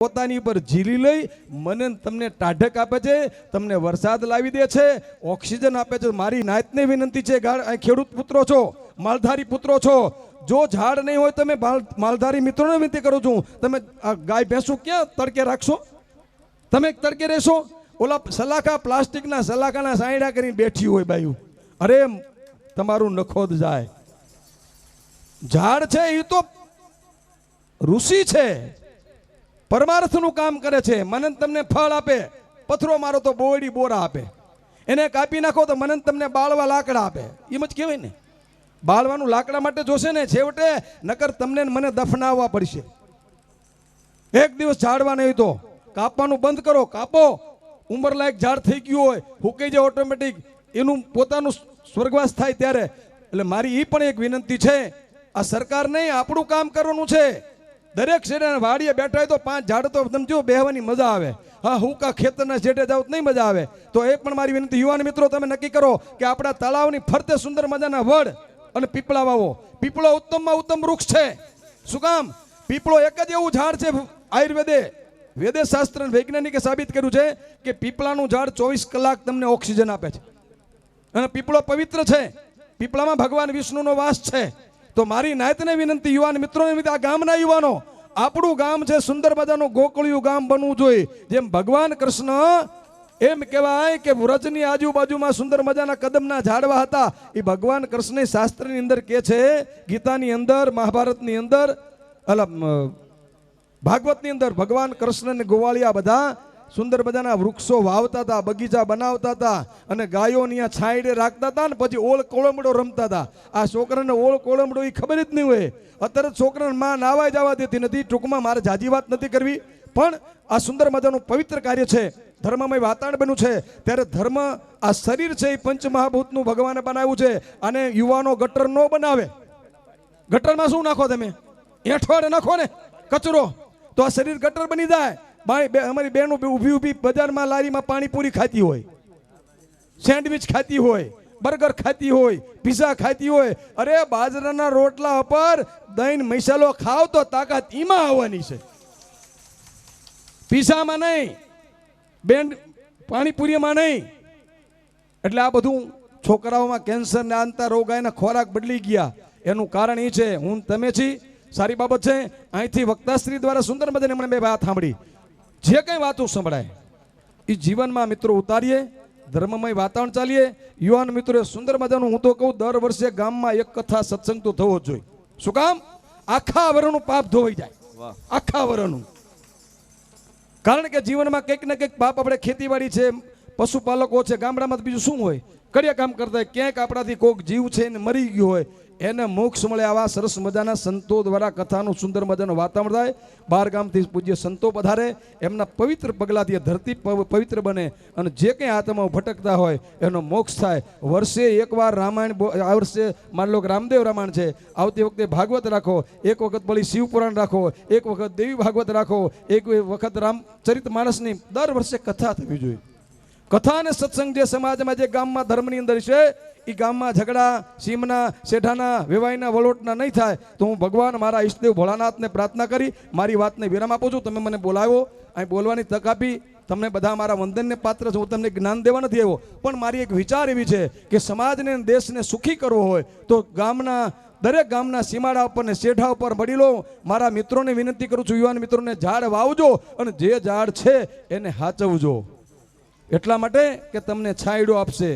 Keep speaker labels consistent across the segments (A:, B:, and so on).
A: પોતાની ઉપર ઝીલી લઈ મને તમને ટાઢક આપે છે, તમને વરસાદ લાવી દે છે, ઓક્સિજન આપે છે. મારી નાતને વિનંતી છે, ખેડૂત પુત્રો છો, માલધારી પુત્રો છો, જો ઝાડ નહીં હોય તમે માલધારી મિત્રોને વિનંતી કરું છું, તમે આ ગાય ભેંસું ક્યાં તડકે રાખશો? તમે તડકે રહેશો? ઓલા સલાખા પ્લાસ્ટિકના સલાખાના સાયડા કરીને બેઠી હોય બાયું, અરે તમારું નખોદ જાય. ઝાડ છે એ તો ઋષિ છે, પરમાર્થનું કામ કરે છે. મને તમને ફળ આપે, પથરો મારો તો બોયડી બોરા આપે, એને કાપી નાખો તો મને તમને બાળવા લાકડા આપે. એમ જ કહેવાય ને, બાળવાનું લાકડા માટે જોશે ને છેવટે, નકર તમને મને દફનાવવા પડશે. એક દિવસ ઝાડવા નહીં તો કાપવાનું બંધ કરો, કાપો. ઉંમર લાયક ઝાડ થઈ ગયું હોય, હુકાઈ જાય ઓટોમેટિક, એનું પોતાનું સ્વર્ગવાસ થાય ત્યારે. એટલે મારી એ પણ એક વિનંતી છે, આ સરકાર નહીં, આપણું કામ કરવાનું છે. દરેક શેઠે વાડીએ બેઠા હોય તો 5 ઝાડ તો સમજો બેહવાની મજા આવે. હા, હું કા ખેતરના શેઠે જાવ નહીં મજા આવે. તો એ પણ મારી વિનંતી, યુવાન મિત્રો તમે નક્કી કરો કે આપણા તળાવની ફરતે સુંદર મજાના વડ અને પીપળા વાવો. પીપળો ઉત્તમમાં ઉત્તમ વૃક્ષ છે. શું કામ? પીપળો એક જ એવું ઝાડ છે, આયુર્વેદે વેદે શાસ્ત્ર વૈજ્ઞાનિકે સાબિત કર્યું છે કે પીપળાનું ઝાડ 24 કલાક તમને ઓક્સિજન આપે છે. અને પીપળો પવિત્ર છે, પીપળામાં ભગવાન વિષ્ણુનો વાસ છે. તો મારી નાયતને વિનંતી, યુવાન મિત્રોને વિનંતી, આ ગામના યુવાનો, આપણું ગામ છે સુંદર મજાનું ગોકળિયું ગામ બનવું જોઈએ. જેમ ભગવાન કૃષ્ણ એમ કહેવાય કે વ્રજની આજુબાજુમાં સુંદર મજાના કદમના ઝાડવા હતા, એ ભગવાન કૃષ્ણ શાસ્ત્રની અંદર કહે છે, ગીતાની અંદર, મહાભારતની અંદર, ભાગવતની અંદર ભગવાન કૃષ્ણ ને ગોવાળિયા બધા સુંદર મજાના વૃક્ષો વાવતા હતા, બગીચા બનાવતા હતા, અને ગાયોની આ છાંયડે રાખતા હતા, ને પછી ઓળ કોળમડો રમતા હતા. આ છોકરાને ઓળ કોળમડો એ ખબર જ નહીં હોય. અત્યારે છોકરાને માં નાવા જવા દેતી નથી. ટૂંકમાં મારે જાજી વાત નથી કરવી, પણ આ સુંદર મજાનું પવિત્ર કાર્ય છે, ધર્મમય વાતાવરણ બન્યું છે. ત્યારે ધર્મ, આ શરીર છે એ પંચમહાભૂતનું ભગવાને બનાવ્યું છે. અને યુવાનો ગટર ન બનાવે. ગટરમાં શું નાખો તમે? એઠવાડે નાખો ને કચરો, તો આ શરીર ગટર બની જાય. અમારી બહેનો ઊભી ઊભી બજારમાં લારીમાં પાણીપુરી ખાતી હોય, સેન્ડવિચ ખાતી હોય, બર્ગર ખાતી હોય, પીઝા ખાતી હોય. અરે બાજરાના રોટલા ઉપર દહીં મસાલો ખાવ તો તાકાત ઈમાં આવવાની છે, પીઝામાં નહીં, બેન પાણીપુરીમાં નહીં. એટલે આ બધું છોકરાઓમાં કેન્સર ને આંતર રોગ આના ખોરાક બદલી ગયા. એનું કારણ એ છે, હું તમે છી, સારી બાબત છે. અહીંથી વક્તાશ્રી દ્વારા સુંદર મજાને મને 2 વાત સાંભળી. જે કંઈ વાતો સંભળાય એ જીવનમાં મિત્રો ઉતારીએ, ધર્મમય વાતાવરણ ચાલીએ. યુવાન મિત્રો સુંદર મજાનું, હું તો કહું, દર વર્ષે ગામમાં એક કથા સત્સંગ તો થવો જ જોઈએ. શું કામ? આખા વરણનું પાપ ધોવાઈ જાય, આખા વરણનું. કારણ કે જીવનમાં કંઈક ને કંઈક પાપ, આપણે ખેતીવાડી છે, પશુપાલકો છે, ગામડામાં બીજું શું હોય, કર્યા કામ કરતા, ક્યાંક આપણાથી કોઈક જીવ છે ને મરી ગયો હોય, એને મોક્ષ મળે. આવા સરસ મજાના સંતો દ્વારા કથાનું સુંદર મજાનું વાતાવરણ થાય. 12 ગામથી પૂજ્ય સંતો પધારે, એમના પવિત્ર પગલાથી ધરતી પવિત્ર બને, અને જે કંઈ આત્માઓ ભટકતા હોય એનો મોક્ષ થાય. વર્ષે એકવાર રામાયણ, આ વર્ષે માન લો કે રામદેવ રામાયણ છે, આવતી વખતે ભાગવત રાખો, એક વખત ભળી શિવપુરાણ રાખો, એક વખત દેવી ભાગવત રાખો, એક વખત રામચરિત માનસની દર વર્ષે કથા થવી જોઈએ. કથા અને સત્સંગ જે સમાજમાં, જે ગામમાં ધર્મની અંદર છે, એ ગામમાં ઝઘડા, સીમના, શેઠાના, વેવાઈના, વલોટના નહીં થાય. તો હું ભગવાન મારા ઈષ્ટદેવ ભોળાનાથને પ્રાર્થના કરી મારી વાતને વિરામ આપું છું. તમે મને બોલાવ્યો, અહીં બોલવાની તક આપી, તમને બધા મારા વંદનને પાત્ર છે. હું તમને જ્ઞાન દેવા નથી આવ્યો, પણ મારી એક વિચાર એવી છે કે સમાજને, દેશને સુખી કરવો હોય તો ગામના, દરેક ગામના સીમાડા ઉપર ને શેઠા ઉપર વડીલો, મારા મિત્રોને વિનંતી કરું છું, યુવાન મિત્રોને, ઝાડ વાવજો, અને જે ઝાડ છે એને હાચવજો. એટલા માટે કે તમને છાંયડો આપશે,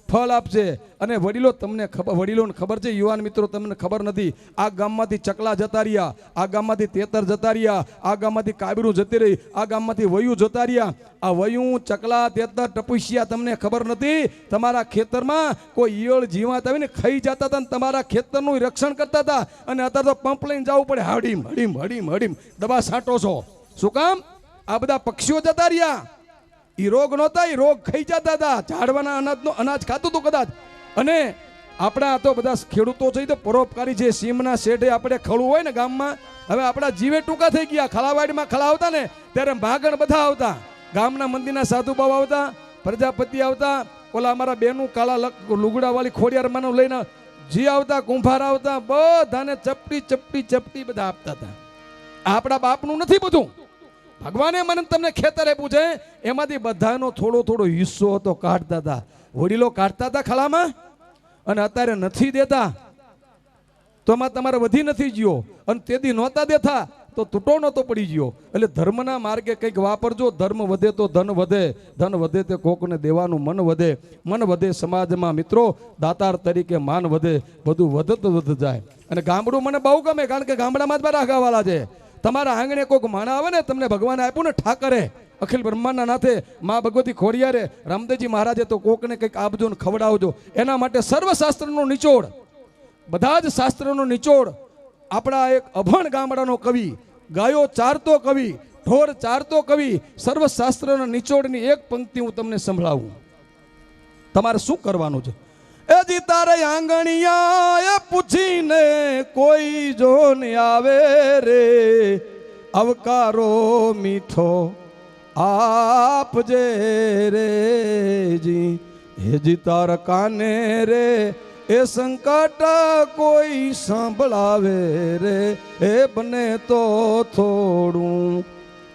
A: ફળ આપશે. અને વડીલો, તમને ખબર, વડીલોને ખબર છે, યુવાન મિત્રો તમને ખબર નથી. આ ગામમાંથી ચકલા જતા રહ્યા, આ ગામમાંથી તેતર જતા રહ્યા, આ ગામમાંથી કાબરું જતી રહી, આ ગામમાંથી વયું જતા રહ્યા. આ વયું, ચકલા, તેતર, ટપુસિયા તમને ખબર નથી. તમારા ખેતરમાં કોઈ ઈયળ જીવાત આવીને ખાઈ જતા હતા, ને તમારા ખેતરનું રક્ષણ કરતા હતા. અને અત્યારે તો પંપ લઈને જવું પડે, હડીમ હડીમ હડીમ હડીમ દવા છાંટો છો. શું કામ? આ બધા પક્ષીઓ જતા રહ્યા. એ રોગ નહોતા, એ રોગ ખાઈ જતા હતા. ઝાડવાના અનાજ ખાતું હતું કદાચ. અને આપણા તો બધા ખેડૂતો છે તો પરોપકારી છે. સીમના શેઠે આપણે ખળવું હોય ને ગામમાં, હવે આપણા જીવે ટૂંકા થઈ ગયા. ખલાવાડીમાં ખલા આવતા ને ત્યારે ભાગણ બધા આવતા, ગામના મંદિરના સાધુ બાબા આવતા, પ્રજાપતિ આવતા, ઓલા અમારા બેનું કાળા લુગડા વાળી ખોડિયારમાંનું લઈને જે આવતા, કુંભાર આવતા, બધાને ચપટી ચપટી ચપટી બધા આપતા હતા. આપણા બાપનું નથી બધું. ભગવાને મને તમને ખેતર આપ્યું છે, એમાંથી બધાનો થોડો થોડો હિસ્સો હતો, કાઢતા હતા. વડીલો કાઢતા હતા ખલામાં, અને અત્યારે નથી દેતા તો એમાં તમારે વધી નથી ગયો, અને તેથી નહોતા દેતા તો તૂટો નહોતો પડી ગયો. એટલે ધર્મના માર્ગે કંઈક વાપરજો. ધર્મ વધે તો ધન વધે, ધન વધે તે કોકને દેવાનું મન વધે, મન વધે સમાજમાં મિત્રો દાતાર તરીકે માન વધે, બધું વધત વધ જાય. અને ગામડું મને બહુ ગમે, કારણ કે ગામડામાં જ મારા આગવાવાળા છે. તમારા આંગણે કોઈક માણા આવે ને, તમને ભગવાને આપ્યું ને ઠાકરે, અખિલ બ્રહ્માંડના નાથે મા ભગવતી ખોડિયારે, રામદેવજી મહારાજે તો કોકને કંઈક આપજો ને ખવડાવજો. એના માટે સર્વશાસ્ત્રનો નિચોડ, બધા જ શાસ્ત્રનો નિચોડ આપણા એક અભણ ગામડાનો કવિ, ગાયો ચારતો કવિ, ઢોર ચારતો કવિ, સર્વશાસ્ત્રના નિચોડની એક પંક્તિ હું તમને સંભળાવું. તમારે શું કરવાનું છે? એ જી તારે આંગણિયા એ પૂછીને કોઈ જો ને આવે રે, આવકારો મીઠો આપજે રે જી. હેજી તાર કાને રે એ સંકટ કોઈ સાંભળાવે રે, એ બને તો થોડું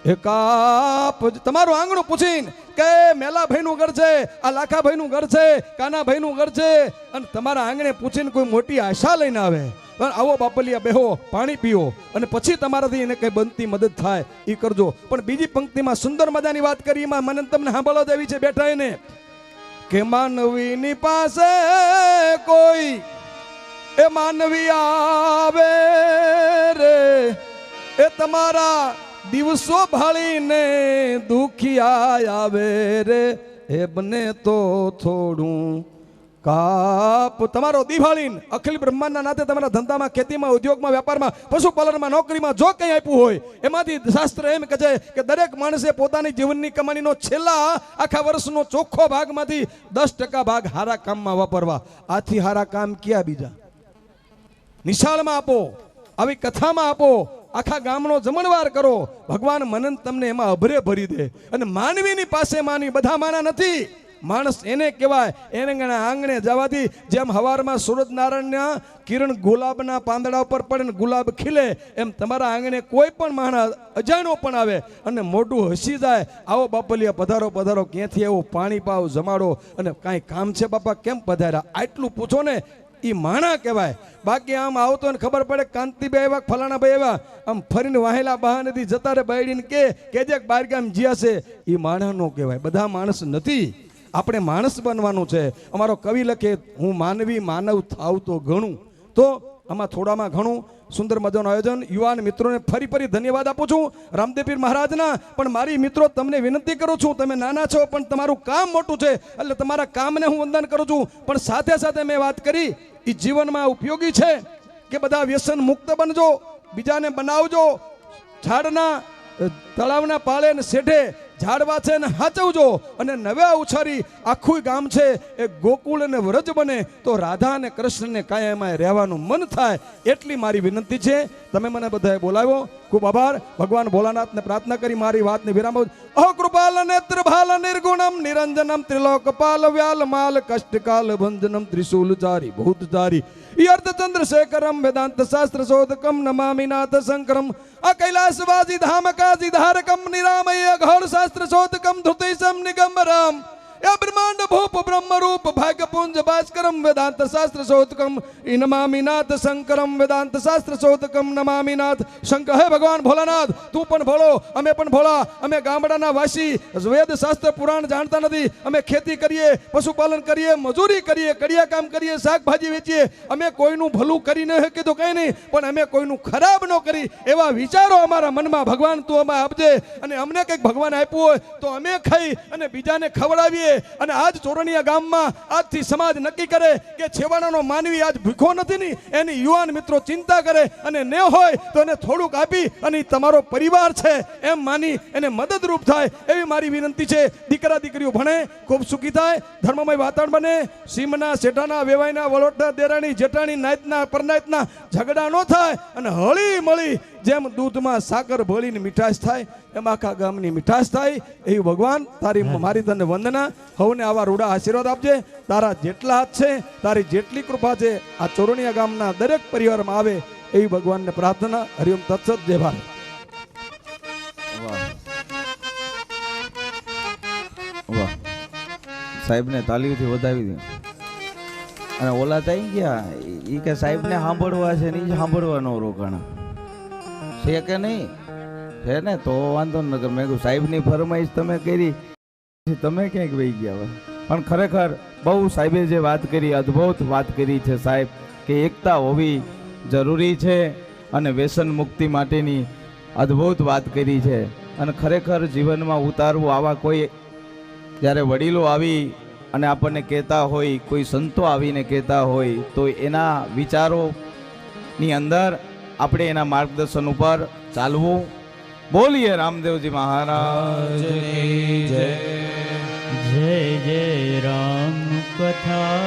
A: એક આપજ. તમારું આંગણું પૂછીને કે મેલાભાઈનું ઘર છે, આ લાખાભાઈનું ઘર છે, કાનાભાઈનું ઘર છે, અને તમારા આંગણે પૂછીને કોઈ મોટી આશા લઈને આવે, આવો બાપલિયા બેહો, પાણી પીઓ, અને પછી તમારાથી એને કઈ બનતી મદદ થાય એ કરજો. પણ બીજી પંક્તિમાં સુંદર મજાની વાત કરી, એમાં મને તમને સાંભળવા દેવી છે બેઠા એને, કે માનવીની પાસે કોઈ એ માનવી આવે રે, એ તમારા દિવસો ભાળીને દુખિયા આવે રે, એ બને તો થોડું કાપ. તમારો દિવાળીને અખિલ બ્રહ્માંડના નાતે તમારા ધંધામાં, ખેતીમાં, ઉદ્યોગમાં, વેપારમાં, પશુપાલનમાં, નોકરીમાં જો કંઈ આપ્યું હોય, એમાંથી શાસ્ત્ર એમ કહે છે કે દરેક માણસે પોતાની જીવનની કમાણીનો છેલ્લા આખા વર્ષનો ચોખ્ખો ભાગમાંથી 10% ભાગ હારા કામમાં વાપરવા. આથી હારા કામ ક્યાં બીજા? નિશાળમાં આપો, આવી કથામાં આપો, આખા ગામનો જમણવાર કરો. ભગવાન મનન તમને એમાં અભરે ભરી દે. અને માનવીની પાસે માનવી, બધા માના નથી, માણસ એને કહેવાય. એને આંગણે જવાથી જેમ હવારમાં સૂરજનારાયણના કિરણ ગુલાબના પાંદડા ઉપર પડે ને ગુલાબ ખીલે, એમ તમારા આંગણે કોઈ પણ માણસ અજાણ્યો પણ આવે અને મોઢું હસી જાય, આવો બાપલિયા પધારો પધારો, ક્યાંથી આવો, પાણી પાવ, જમાડો, અને કાંઈ કામ છે બાપા, કેમ પધાર્યા, આટલું પૂછો ને, એ માણા કહેવાય. બાકી આમ આવતો ને ખબર પડે કાંતિભાઈ એવા, ફલાણાભાઈ એવા, આમ ફરીને વાહેલા બહાનેથી જતા રે બાયડીને કે જે બાર ગામ જ્યાં છે, એ માણા નો કહેવાય. બધા માણસ નથી, આપણે માણસ બનવાનું છે. અમારો કવિ લખે, હું માનવી માનવ થાવ તો ઘણું. તો આમાં થોડામાં ઘણું સુંદર મજાનું આયોજન. યુવાન મિત્રોને ફરી ધન્યવાદ આપું છું રામદેવ પીર મહારાજના. પણ મારી મિત્રો તમને વિનંતી કરું છું, તમે નાના છો પણ તમારું કામ મોટું છે, એટલે તમારા કામને હું વંદન કરું છું. પણ સાથે સાથે મેં વાત કરી, એ જીવનમાં ઉપયોગી છે કે બધા વ્યસન મુક્ત બનજો, બીજાને બનાવજો. ઝાડના તળાવના પાળે ને શેઠે ઝાડવા છે ને હાચવજો, અને નવા ઉછારી આખું ગામ છે એ ગોકુળ અને વ્રજ બને, તો રાધા અને કૃષ્ણને કાયમાં રહેવાનું મન થાય. એટલી મારી વિનંતી છે. તમે મને બધાએ બોલાવ્યો, ખૂબ આભાર. ભગવાન ભોલાનાથને પ્રાર્થના કરી મારી વાતને વિરામ. અહો કૃપાલ નેત્ર ભાલ નિર્ગુણમ નિરંજનમ ત્રિલોકપાલ વ્યાલ માલ કષ્ટકાલ ભંજનમ ત્રિશૂલચારી ભૂતચારી અર્ધચંદ્રશેખરમ વેદાંત શાસ્ત્ર શોધકમ નમામિ નાથ શંકરમ આ કૈલાસવાસી ધામકાજી ધારકમ નિરામય ઘોર શાસ્ત્ર શોધકમ ધૃતિસમ નિગંબરમ या ब्रह्मांड भूप ब्रह्म रूप भाग्य पुंज भास्करम वेदांत शास्त्र शोधकम नमामि नाथ शंकरम वेदांत शास्त्र शोधकम नमामि नाथ शंकर. हे भगवान भोलानाथ, तू पण भोलो, अमे पण भोला. अमे गामडाना वासी, वेद शास्त्र पुराण जानता नहीं. अमे खेती करिए, पशुपालन करिए, मजूरी करिए, कड़िया काम करिए, शाकभाजी वेचीए. अमे कोईनु भलू करी न शकीए तो कई नहीं, पण अमे कोईनु खराब न करी एवा विचारो अमारा मनमा भगवान तू अमे आपजे. अने अमने कंईक भगवान आप्युं होय तो अमे खाई अने बीजाने खवડાવીએ. અને આજ ચોરણિયા ગામમાં આજથી સમાજ નક્કી કરે કે છેવાડાનો માનવી આજ ભૂખો નથી ની, એની યુવાન મિત્રો ચિંતા કરે અને ન હોય તો એને થોડુંક આપી અને તમારો પરિવાર છે એમ માની એને મદદરૂપ થાય, એવી મારી વિનંતી છે. દીકરા દીકરીઓ ભણે, ખૂબ સુખી થાય, ધર્મમય વાતાવરણ બને, સીમના શેઠાના વેવાઈના વલોટના દેરાણી જેઠાણી નાયતના પરનાયતના ઝઘડા ન થાય, અને હળી મળી જેમ દૂધમાં સાકર ભળીને મીઠાશ થાય એમ આખા ગામની મીઠાશ થાય. એવી ભગવાન તારી મારી તને વંદના. હવને આવા રૂડા આશીર્વાદ આપજે. તારા જેટલા હાથ છે, તારી જેટલી કૃપા છે, આ ચોરણિયા ગામના દરેક પરિવારમાં આવે એવી ભગવાનને પ્રાર્થના. હરિઓમ તત્સત. જય ભારત.
B: સાહેબને તાલીઓથી વધાવી દે. અને ઓલા થઈ ગયા એ કે સાહેબને સાંભળવા છે ને એ સાંભળવાનો રોકાણા છે કે નહીં છે ને, તો વાંધો ન કર. મેં કીધું સાહેબની ફરમાઈશ તમે કરી, તમે ક્યાંક વહી ગયા હોય. પણ ખરેખર બહુ સાહેબે જે વાત કરી, અદ્ભુત વાત કરી છે સાહેબ, કે એકતા હોવી જરૂરી છે અને વ્યસન મુક્તિ માટેની અદ્ભુત વાત કરી છે. અને ખરેખર જીવનમાં ઉતારવું આવા કોઈ જ્યારે વડીલો આવી અને આપણને કહેતા હોય, કોઈ સંતો આવીને કહેતા હોય, તો એના વિચારોની અંદર આપણે એના માર્ગદર્શન ઉપર ચાલવું. બોલીએ રામદેવજી મહારાજની જય.
C: જય જય રામ કથા,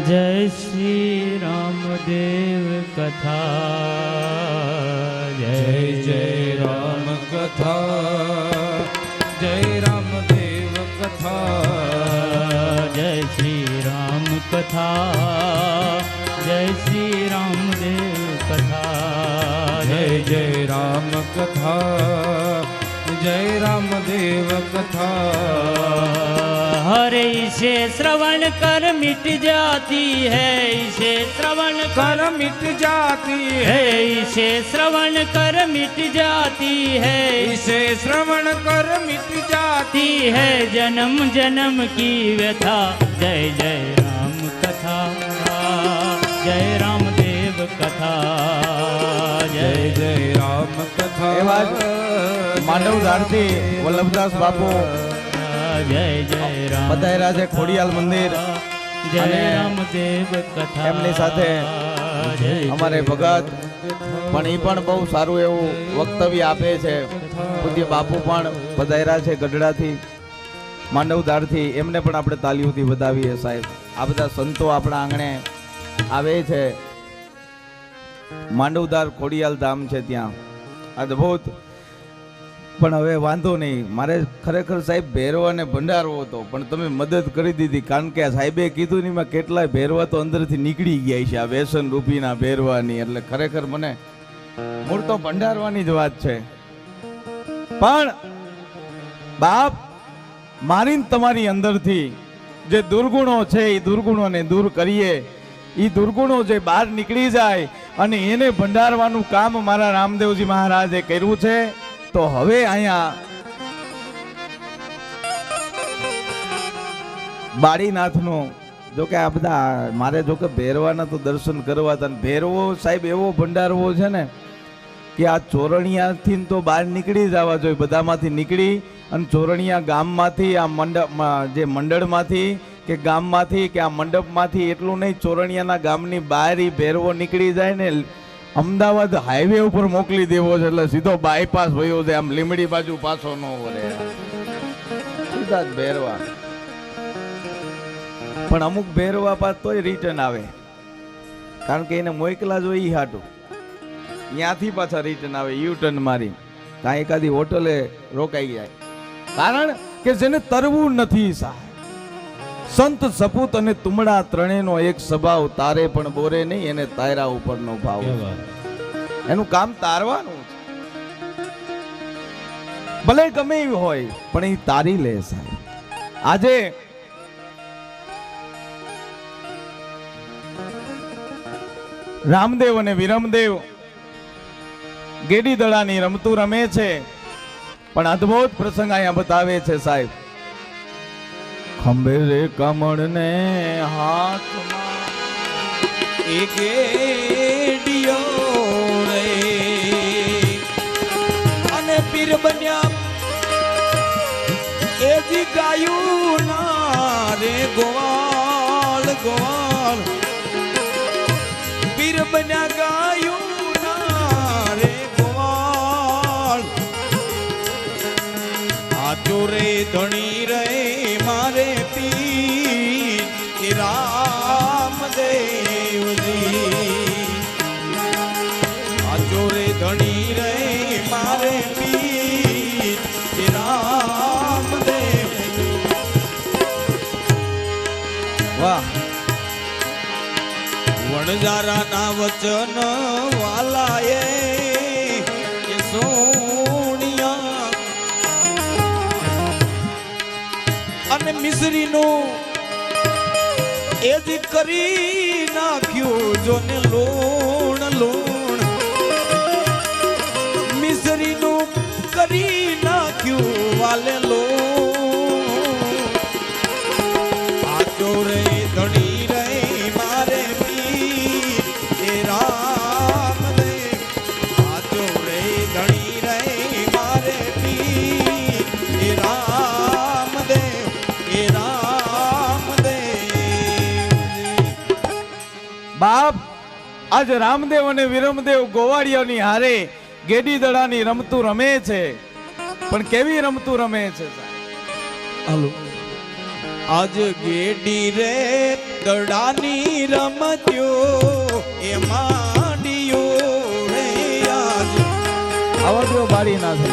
C: જય શ્રી રામદેવ કથા, જય જય રામ
D: કથા, જય રામદેવ કથા,
C: જય શ્રી રામ કથા, જય શ્રી રામદેવ કથા,
D: જય જય રામ કથા, જય રામદેવ કથા.
C: हरे इसे श्रवण कर मिट जाती है, इसे श्रवण कर
D: मिट जाती
C: है,
D: है,
C: इसे श्रवण कर मिट जाती है,
D: इसे श्रवण कर मिट जाती
C: ती है जन्म जन्म की व्यथा. जय जय राम कथा, जय रामदेव कथा,
D: जय जय राम कथा.
B: એવા જ માંડવધારથી વલ્લભદાસ બાપુ
C: जय जय राम
B: પધાર્યા છે ખોડિયાલ મંદિર.
C: जय
B: અને
C: रामदेव कथा.
B: એમની સાથે
C: जय
B: અમારે ભગત પણ એ પણ બહુ સારું એવું વક્તવ્ય આપે છે. પૂજ્ય બાપુ પણ પધાર્યા છે ગઢડાથી, માંડવધારથી. એમને પણ આપણે તાલીઓથી વધાવીએ સાહેબ. આ બધા સંતો આપણા આંગણે આવે છે. માંડવધાર ખોડિયાલ ધામ છે, ત્યાં અદ્ભુત. પણ હવે વાંધો નહીં, મારે ખરેખર સાહેબ ભેરવા ને ભંડારવો હતો, પણ તમે મદદ કરી દીધી. કારણ કે સાહેબે કીધું ને એમાં કેટલાય ભેરવા તો અંદરથી નીકળી ગયા છે, આ વ્યસન રૂપીના ભેરવાની. એટલે ખરેખર મને મૂળ તો ભંડારવાની જ વાત છે. પણ બાપ, મારીને તમારી અંદરથી જે દુર્ગુણો છે એ દુર્ગુણોને દૂર કરીએ. એ દુર્ગુણો જે બહાર નીકળી જાય અને એને ભંડારવાનું કામ મારા રામદેવજી મહારાજે કર્યું છે. તો હવે અહીંયા બાળીનાથનું, જો કે આ બધા મારે જો કે ભેરવાના તો દર્શન કરવા હતા. ભેરવો સાહેબ એવો ભંડારવો છે ને કે આ ચોરણિયાથી તો બહાર નીકળી જવા જોઈએ, બધામાંથી નીકળી અને ચોરણિયા ગામમાંથી, આ મંડપ જે મંડળમાંથી કે ગામમાંથી કે આ મંડપમાંથી, એટલું નહીં, ચોરણિયાના ગામની બહાર ઈ ભેરવો નીકળી જાય ને અમદાવાદ હાઈવે ઉપર મોકલી દેવો છે. એટલે સીધો બાયપાસ ભયો છે, આમ લીમડી બાજુ પાછો ન વરે, સીધા જ ભેરવા. પણ અમુક ભેરવા પાસ તોય રિટર્ન આવે, કારણ કે એને મોકલા જો ઈ હાટું ત્યાંથી પાછા રિટર્ન આવે, યુ ટર્ન મારી કાંઈ એકાદી હોટલે રોકાઈ જાય. કારણ કે જેને તરવું નથી સાહેબ. સંત સપૂત અને તુમડા ત્રણેયનો એક સ્વભાવ, તારે પણ બોરે નહીં, એને તાયરા ઉપરનો ભાવ. એનું કામ તારવાનું છે, ભલે ગમે એવું હોય પણ એ તારી લે સાહેબ. આજે રામદેવ અને વિરમદેવ ગેડી દડાની રમતું રમે છે, પણ અદ્ભુત પ્રસંગ અહીંયા બતાવે છે સાહેબ. ખંભે રે કમળ ને હાથમાં
D: એક એડિયો રે, અને પીર બન્યા એ જી ગાયું ના રે ગોવાલ ગોવાલ. પીર બન્યા ગાયું ના રે ગોવાલ. આજો રે ધણી રે મારે પીર રામદેવજી. આજો રે ધણી રે મારે પીર રામદેવજી.
B: વાહ.
D: વણજારાના વચન વાલાએ સોનિયા કરી નાખ્યું જોને લૂણ લૂણ મિસરીનું કરી નાખ્યું વાલે લૂણ આજો રે ધણી રે મારે પીર એ રામદેવ આજો રે ધણી રે મારે પીર એ રામદેવ એ રામદેવ
B: બાપ આજ રામદેવ અને વિરમદેવ ગોવાળિયાની હારે ગેડી દડાની રમતું રમે છે, પણ કેવી રમતું રમે છે સાહેબ?
A: હાલો
D: આજ ગેડી રે દડાની રમત્યો એ માંડિયો રે આજ
B: આવડ્યો બાળી નાખે.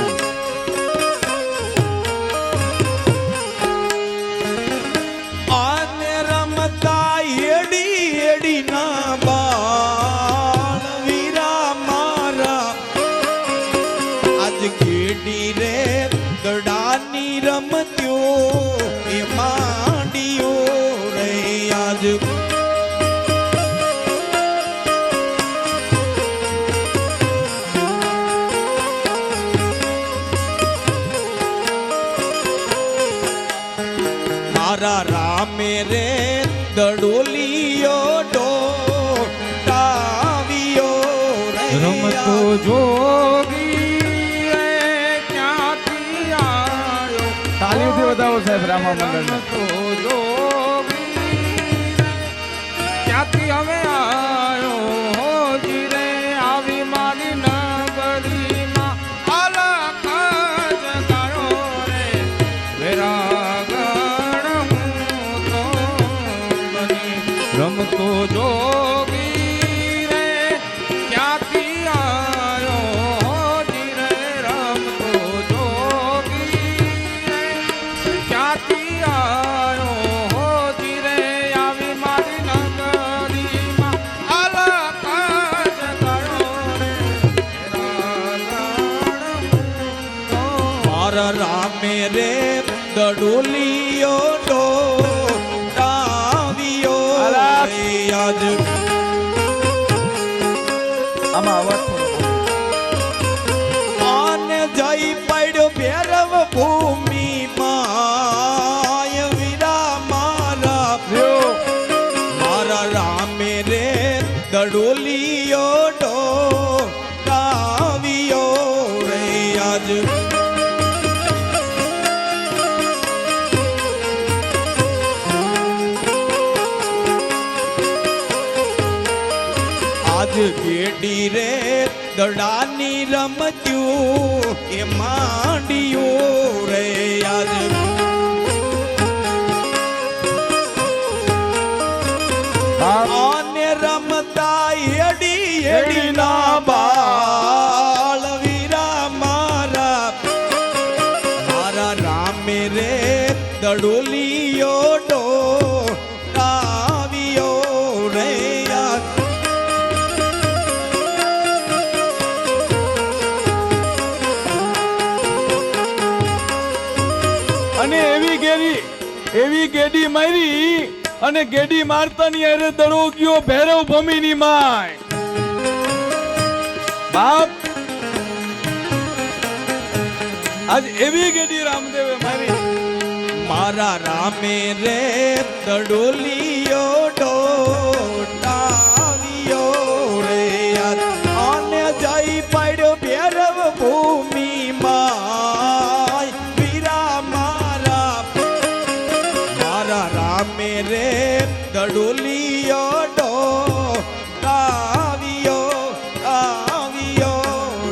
D: આને રમતા હેડી હેડી ના બાળ વીરા મારા આજ ગેડી રે દડાની રમત્યો એ માંડિયો રે આજ મારા રામે રે દડોલિયો ડોટાવ્યો રે
B: રમતો જોગી રે ક્યાંથી આવ્યો. તાલીઓથી વધાવો સાહેબ રામા મંડળને.
E: તો જોગી ક્યાંથી હવે આવ્યો હોજી રે આવી મારી નગરીમાં અલખ જગાયો રે વેરાગણ હું તો બની રમતો જોગી રે ક્યાંથી આવ્યો હોજી રે રમતો જોગી રે ક્યાંથી આવ્યો હોજી રે આવી મારી નગરીમાં અલખ જગાયો રે વેરાગણ હું તો
D: મારા રામે રે દડોલિયો ડોટાવ્યો રે આજ
B: આમાં અવાજ થોડો.
D: આને જઈ પડ્યો ભૈરવ ભૂમિ માય વીરા મારા મારા રામે રે દડોલિયો ડોટાવ્યો રે આજ આજ ગેડી રે દડાની રમત્યું એ માંડિયું રે આજ આને રમતા હેડી હેડી ના બાળ વીરા મારા મારા રામે રે દડોલિયો ડોટાવ્યો રે આજ
B: અને એવી ગેડી મારી અને ગેડી મારતાની અરે દડો ગયો ભૈરવ ભૂમિની માય. બાપ આજ એવી ગેડી રામદેવે મારી.
D: મારા રામે રે દડોલિયો ડોટાવ્યો રે આજ આને જઈ પડ્યો ભૈરવ ભૂમિ માય વીરા મારા મારા રામે રે દડોલિયો ડોટાવ્યો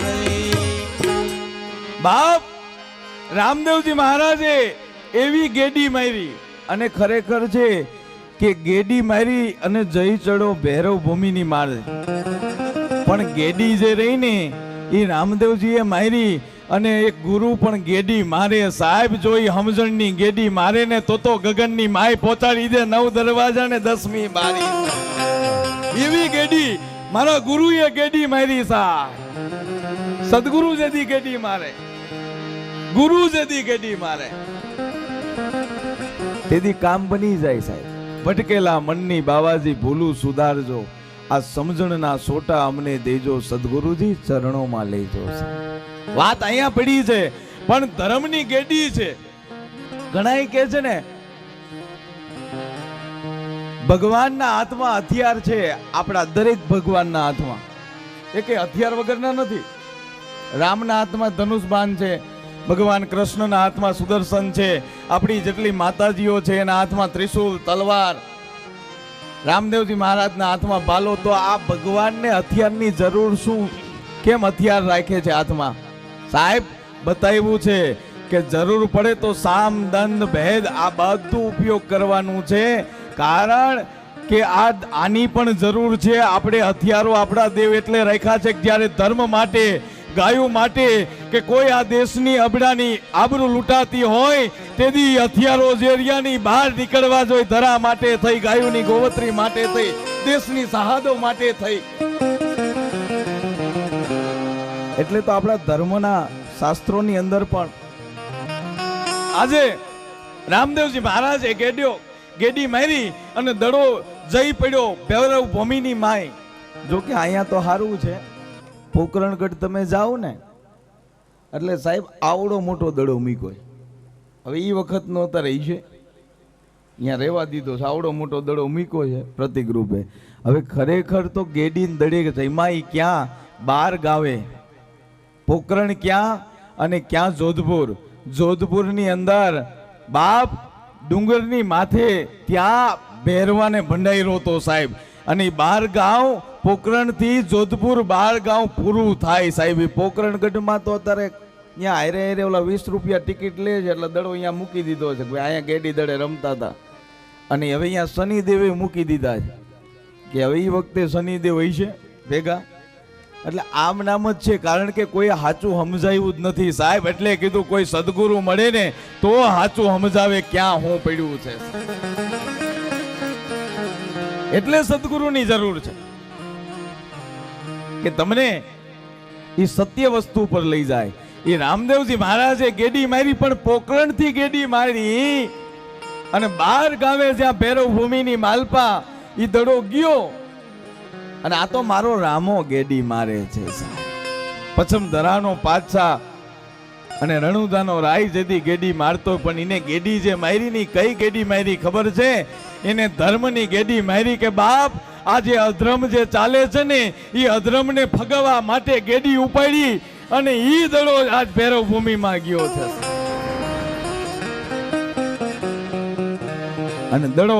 D: રે
B: બાપ રામદેવજી મહારાજે એવી ગેડી મારી અને ખરેખર છે કે ગેડી મારી અને જય ચડો ભૈરવ ભૂમિની મારે, પણ ગેડી જે રહી ને એ રામદેવજીએ મારી અને એક ગુરુ પણ ગેડી મારે સાહેબ. જોઈ સમજણની ગેડી મારે ને તો ગગનની માય પહોંચાડી દે 9 દરવાજા ને 10મી બારી. એવી ગેડી મારા ગુરુએ ગેડી મારી સાહેબ. સદગુરુ જેદી ગેડી મારે, ગુરુ જેદી ગેડી મારે, તેથી કામ બની જાય સાહેબ. ભટકેલા મનની બાવાજી ભૂલું સુધારજો, આ સમજણના સોટા અમને દેજો, સદગુરુજી ચરણોમાં લેજો. વાત અહીંયા પડી છે પણ ધર્મની ગેડી છે. ઘણાય કહે છે ને ભગવાનના હાથમાં હથિયાર છે. આપણા દરેક ભગવાનના હાથમાં એકે હથિયાર વગરના નથી. રામના હાથમાં ધનુષ બાણ છે, ભગવાન કૃષ્ણના હાથમાં સુદર્શન છે, આપણી જેટલી માતાજીઓ છે એના હાથમાં ત્રિશૂલ, તલવાર, રામદેવજી મહારાજના હાથમાં ભાલો. તો આ ભગવાનને હથિયારની જરૂર શું? કેમ હથિયાર રાખે છે હાથમાં? સાહેબ બતાવ્યું છે કે જરૂર પડે તો સામ દંડ ભેદ આ બધું ઉપયોગ કરવાનું છે. કારણ કે આની પણ જરૂર છે. આપણે હથિયારો આપણા દેવ એટલે રાખ્યા છે કે જ્યારે ધર્મ માટે, ગાયો માટે કે કોઈ આ દેશની અબડાની આબરૂ લૂંટાતી હોય તેથી હથિયારો જેરિયાની બહાર નીકળવા જોઈએ. ધરા માટે થઈ, ગાયોની ગોવત્રી માટે થઈ, દેશની સહાદો માટે થઈ. એટલે તો આપણા ધર્મના શાસ્ત્રોની અંદર પણ આજે રામદેવજી મહારાજે ગેડી મારી અને દડો જઈ પડ્યો ભૈરવ ભૂમિની માય. જો કે અહીંયા તો સારું છે, પોકરણગઢ તમે જાઓ ને એટલે સાહેબ આવડો મોટો દડો મૂક્યો. હવે એ વખત નો અત્યારે છે, અહીંયા રહેવા દીધો છે. આવડો મોટો દડો મૂક્યો છે પ્રતિક રૂપે. હવે ખરેખર તો ગેડી દડે જઈમાં ક્યાં? 12 ગાવે. પોકરણ ક્યાં અને ક્યાં જોધપુર. જોધપુરની અંદર બાપ ડુંગરની માથે ત્યાં ભેરવાને ભંડાયરો હતો સાહેબ. અને 12 ગાંવ પોકરણથી જોધપુર 12 ગાંવ પૂરું થાય સાહેબ. પોકરણગઢમાં તો અત્યારે અહીંયા હારે ઓલા 20 રૂપિયા ટિકિટ લે છે એટલે દડો અહીંયા મૂકી દીધો છે. અહીંયા ગેડી દડે રમતા હતા અને હવે અહીંયા શનિદેવે મૂકી દીધા છે કે હવે એ વખતે શનિદેવ હોય છે ભેગા. એટલે આમ નામ જ છે, કારણ કે કોઈ સાચું સમજાયું જ નથી સાહેબ. એટલે કીધું કોઈ સદગુરુ મળે ને તો સાચું સમજાવે ક્યાં હું પડ્યું છે. એટલે સદગુરુની જરૂર છે કે તમને એ સત્ય વસ્તુ પર લઈ જાય. એ રામદેવજી મહારાજે ગેડી મારી પણ પોકરણથી ગેડી મારી અને 12 ગામે જ્યાં ભૈરવ ભૂમિની માલપા એ દડો ગયો. અને આ તો મારો રામો ગેડી મારે છે સાહેબ. પછમ ધરાનો પાછા અને રણુદાનો રાય જેથી ગેડી મારતો, પણ એને ગેડી જે મારી ની કઈ ગેડી મારી ખબર છે? એને ધર્મની ગેડી મારી કે બાપ આ જે અધર્મ જે ચાલે છે ને એ અધર્મને ફગાવવા માટે ગેડી ઉપાડી અને ઈ દડો આજ ભૈરવ ભૂમિમાં ગયો છે. અને દડો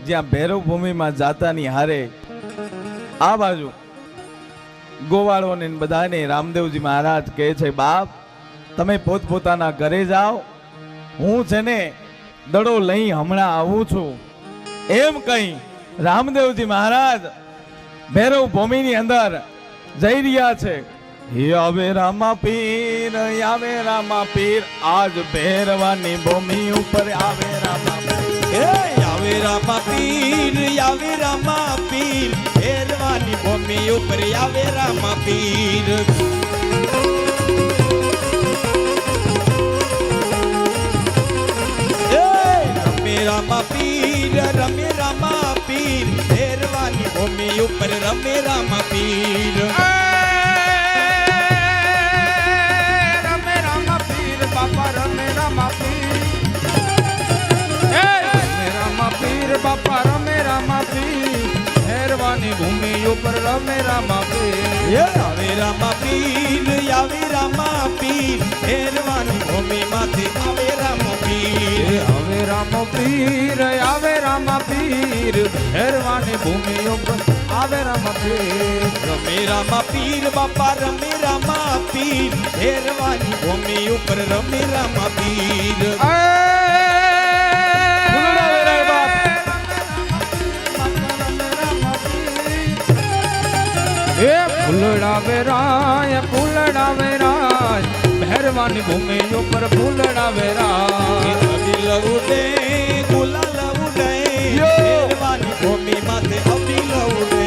B: જ્યાં ભૈરવ ભૂમિમાં જાતાની હારે આ બાજુ ગોવાળોને બધાને રામદેવજી મહારાજ કહે છે બાપ તમે પોતપોતાના ઘરે જાઓ, હું છે ને દડો લઈ હમણાં આવું છું. એમ કઈ રામદેવજી મહારાજ ભૈરવ ભૂમિની અંદર જઈ રહ્યા છે. આવે રામા પીર, આવે રામા પીર, આજ ભૈરવાની ભૂમિ ઉપર આવે રામા પીર.
D: આવે રામા પીર, આવે રામા પીર, ભૈરવાની ભૂમિ ઉપર આવે રામા પીર. રમે રામા પીર, રમે રામા પીર, ભૈરવાની ભૂમિ ઉપર રમે રામા પીર.
E: રમે રામા પીર બાપા, રમે રામા પીર. રમે રામા પીર બાપા, રમે રામા પીર, ભૈરવાની ભૂમિ ઉપર રમે રામા પીર.
D: આવે રામા પીર, આવે રામા પીર, ભૈરવાની ભૂમિ માથે આવે રામા પીર.
E: આવે રામો પીર, આવે રામા પીર, ભૈરવાની ભૂમિ ઉપર આવે રામા પીર.
D: રમે રામા પીર બાપા, રમે રામા પીર, ભૈરવાની ભૂમિ ઉપર રમે રામા પીર.
E: ફૂલડા વેરાય, ફૂલડા વેરાય, ભૈરવાની ભૂમિ ઉપર ફૂલડા વેરાય.
D: અબીલ ઉડે, ગુલાલ ઉડે, ભૈરવાની ભૂમિ માથે અબીલ ઉડે.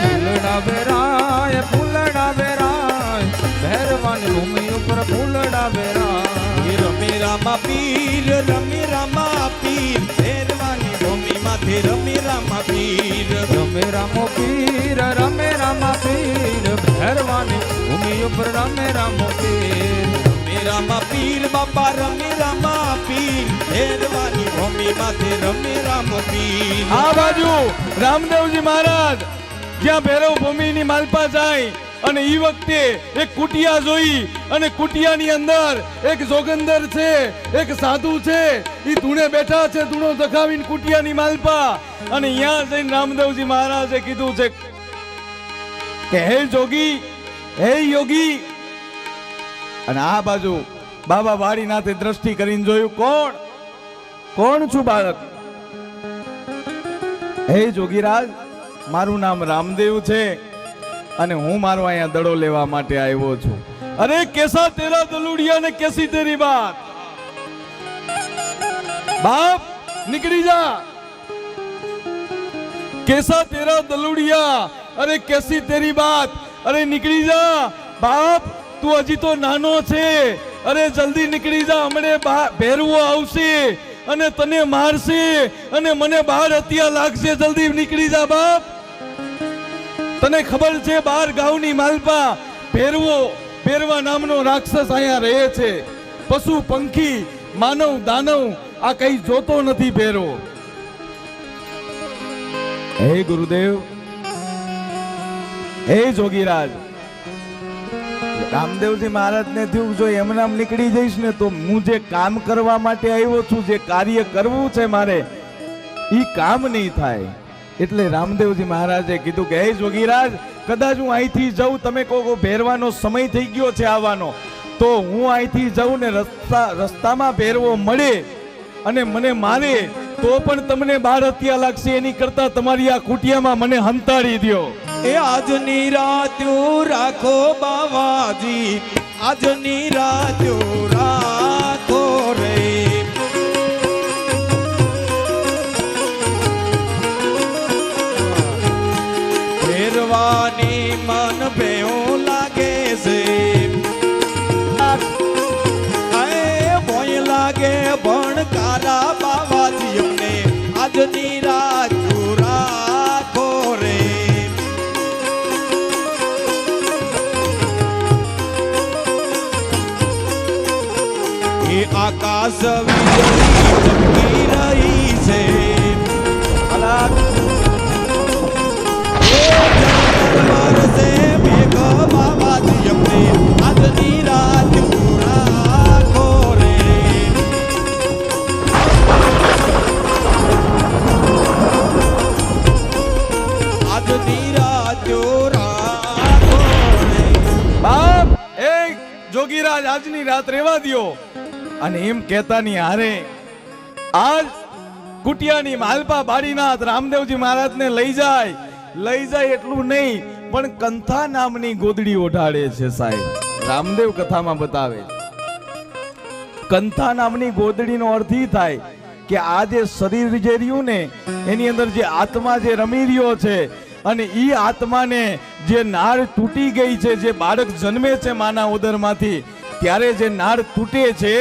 E: ફૂલડા વેરાય, ફૂલડા વેરાય, ભૈરવાની ભૂમિ ઉપર ફૂલડા વેરાય.
D: રમે રામા પીર, રમે રામા પીર, ભૈરવાની ભૂમિ માથે માથે રમે રામા પીર
E: રમે રામો પીર રમે રામા પીર ભેરવાની ભૂમિ ઉપર રમે રામો પીર
D: રમે રામા પીર બાપા રમે રામા પીર ભેરવાની ભૂમિ માથે રમે રામા પીર
F: આ બાજુ રામદેવજી મહારાજ જ્યાં ભૈરવ ભૂમિની માલપા જાય અને ઈ વખતે એક કુટિયા જોઈ અને કુટિયાની અંદર એક જોગંદર છે, એક સાધુ છે, ઈ ધૂણે બેઠા છે, ધૂણો દખાવીને કુટિયાની માલપા. અને અહીંયા જઈને રામદેવજી મહારાજે કીધું છે કે હે જોગી, હે યોગી. અને આ બાજુ બાબા વાડીનાથે દ્રષ્ટિ કરીને જોયું, કોણ કોણ છું બાળક? હે જોગીરાજ, મારું નામ રામદેવ છે અને હું મારો અહીંયા દડો લેવા માટે આવ્યો છું. અરે કેસા તેરા દલુડિયા ને કેસી તેરી બાત. બાપ નીકળી જા. કેસા તેરા દલુડિયા, અરે કેસી તેરી બાત. અરે નીકળી જા બાપ, તું હજી તો નાનો છે. અરે જલ્દી નીકળી જા, હમણે ભેરવો આવશે અને તને મારશે અને મને બહાર હત્યા લાગશે. જલ્દી નીકળી જા બાપ. તને ખબર છે બાર ગાઉની માલપા ભેરવા નામનો રાક્ષસ અહીંયા રહે છે. પશુ પંખી માનવ દાનવ આ કઈ જોતો નથી ભેરવો. હે ગુરુદેવ, હે જોગીરાજ. રામદેવજી મહારાજને થયું જો એમનામ નીકળી જઈશ ને તો હું જે કામ કરવા માટે આવ્યો છું, જે કાર્ય કરવું છે મારે, ઈ કામ નહીં થાય. એટલે રામદેવજી મહારાજે કીધું કે હે જોગીરાજ, કદાચ હું અહીંથી જાઉં, તમે કહો ભેરવાનો સમય થઈ ગયો છે આવવાનો, તો હું અહીંથી જાઉં ને રસ્તામાં ભેરવો મળે અને મને મારે તો પણ તમને બાળ હત્યા લાગશે. એની કરતા તમારી આ કુટિયામાં મને હંતાડી દ્યો.
D: એ આજની રાત્યો રાખો બાવાજી, આજની રાત્યો રાખો રે. ભેરવાની મન ભેવું લાગે છે, ભોય લાગે ભણકારા બાવાજી અમને આજની રાત્યો રાખો રે. એ આકાશ વીજળી ચમકી રહી છે, વરસે મેઘ બાવાજી અમને આજની રાત રાખો રે. આજની રાત રાખો રે.
F: બાપ, એ જોગીરાજ આજની રાત રેવા દ્યો. અને એમ કહેતાની હારે આજ કુટિયાની માલપા બાડીનાથ રામદેવજી મહારાજને લઈ જાય એટલું નહીં પણ કંથા નામની ગોદડી ઓઢાડે છે. સાહેબ રામદેવ કથામાં બતાવે છે, કંથા નામની ગોદડીનો અર્થ ઈ થાય કે આ જે શરીર જે રહ્યું ને એની અંદર જે આત્મા જે રમી રહ્યો છે અને ઈ આત્માને જે નાળ તૂટી ગઈ છે, જે બાળક જન્મે છે માના ઉદરમાંથી, ત્યારે જે નાળ તૂટે છે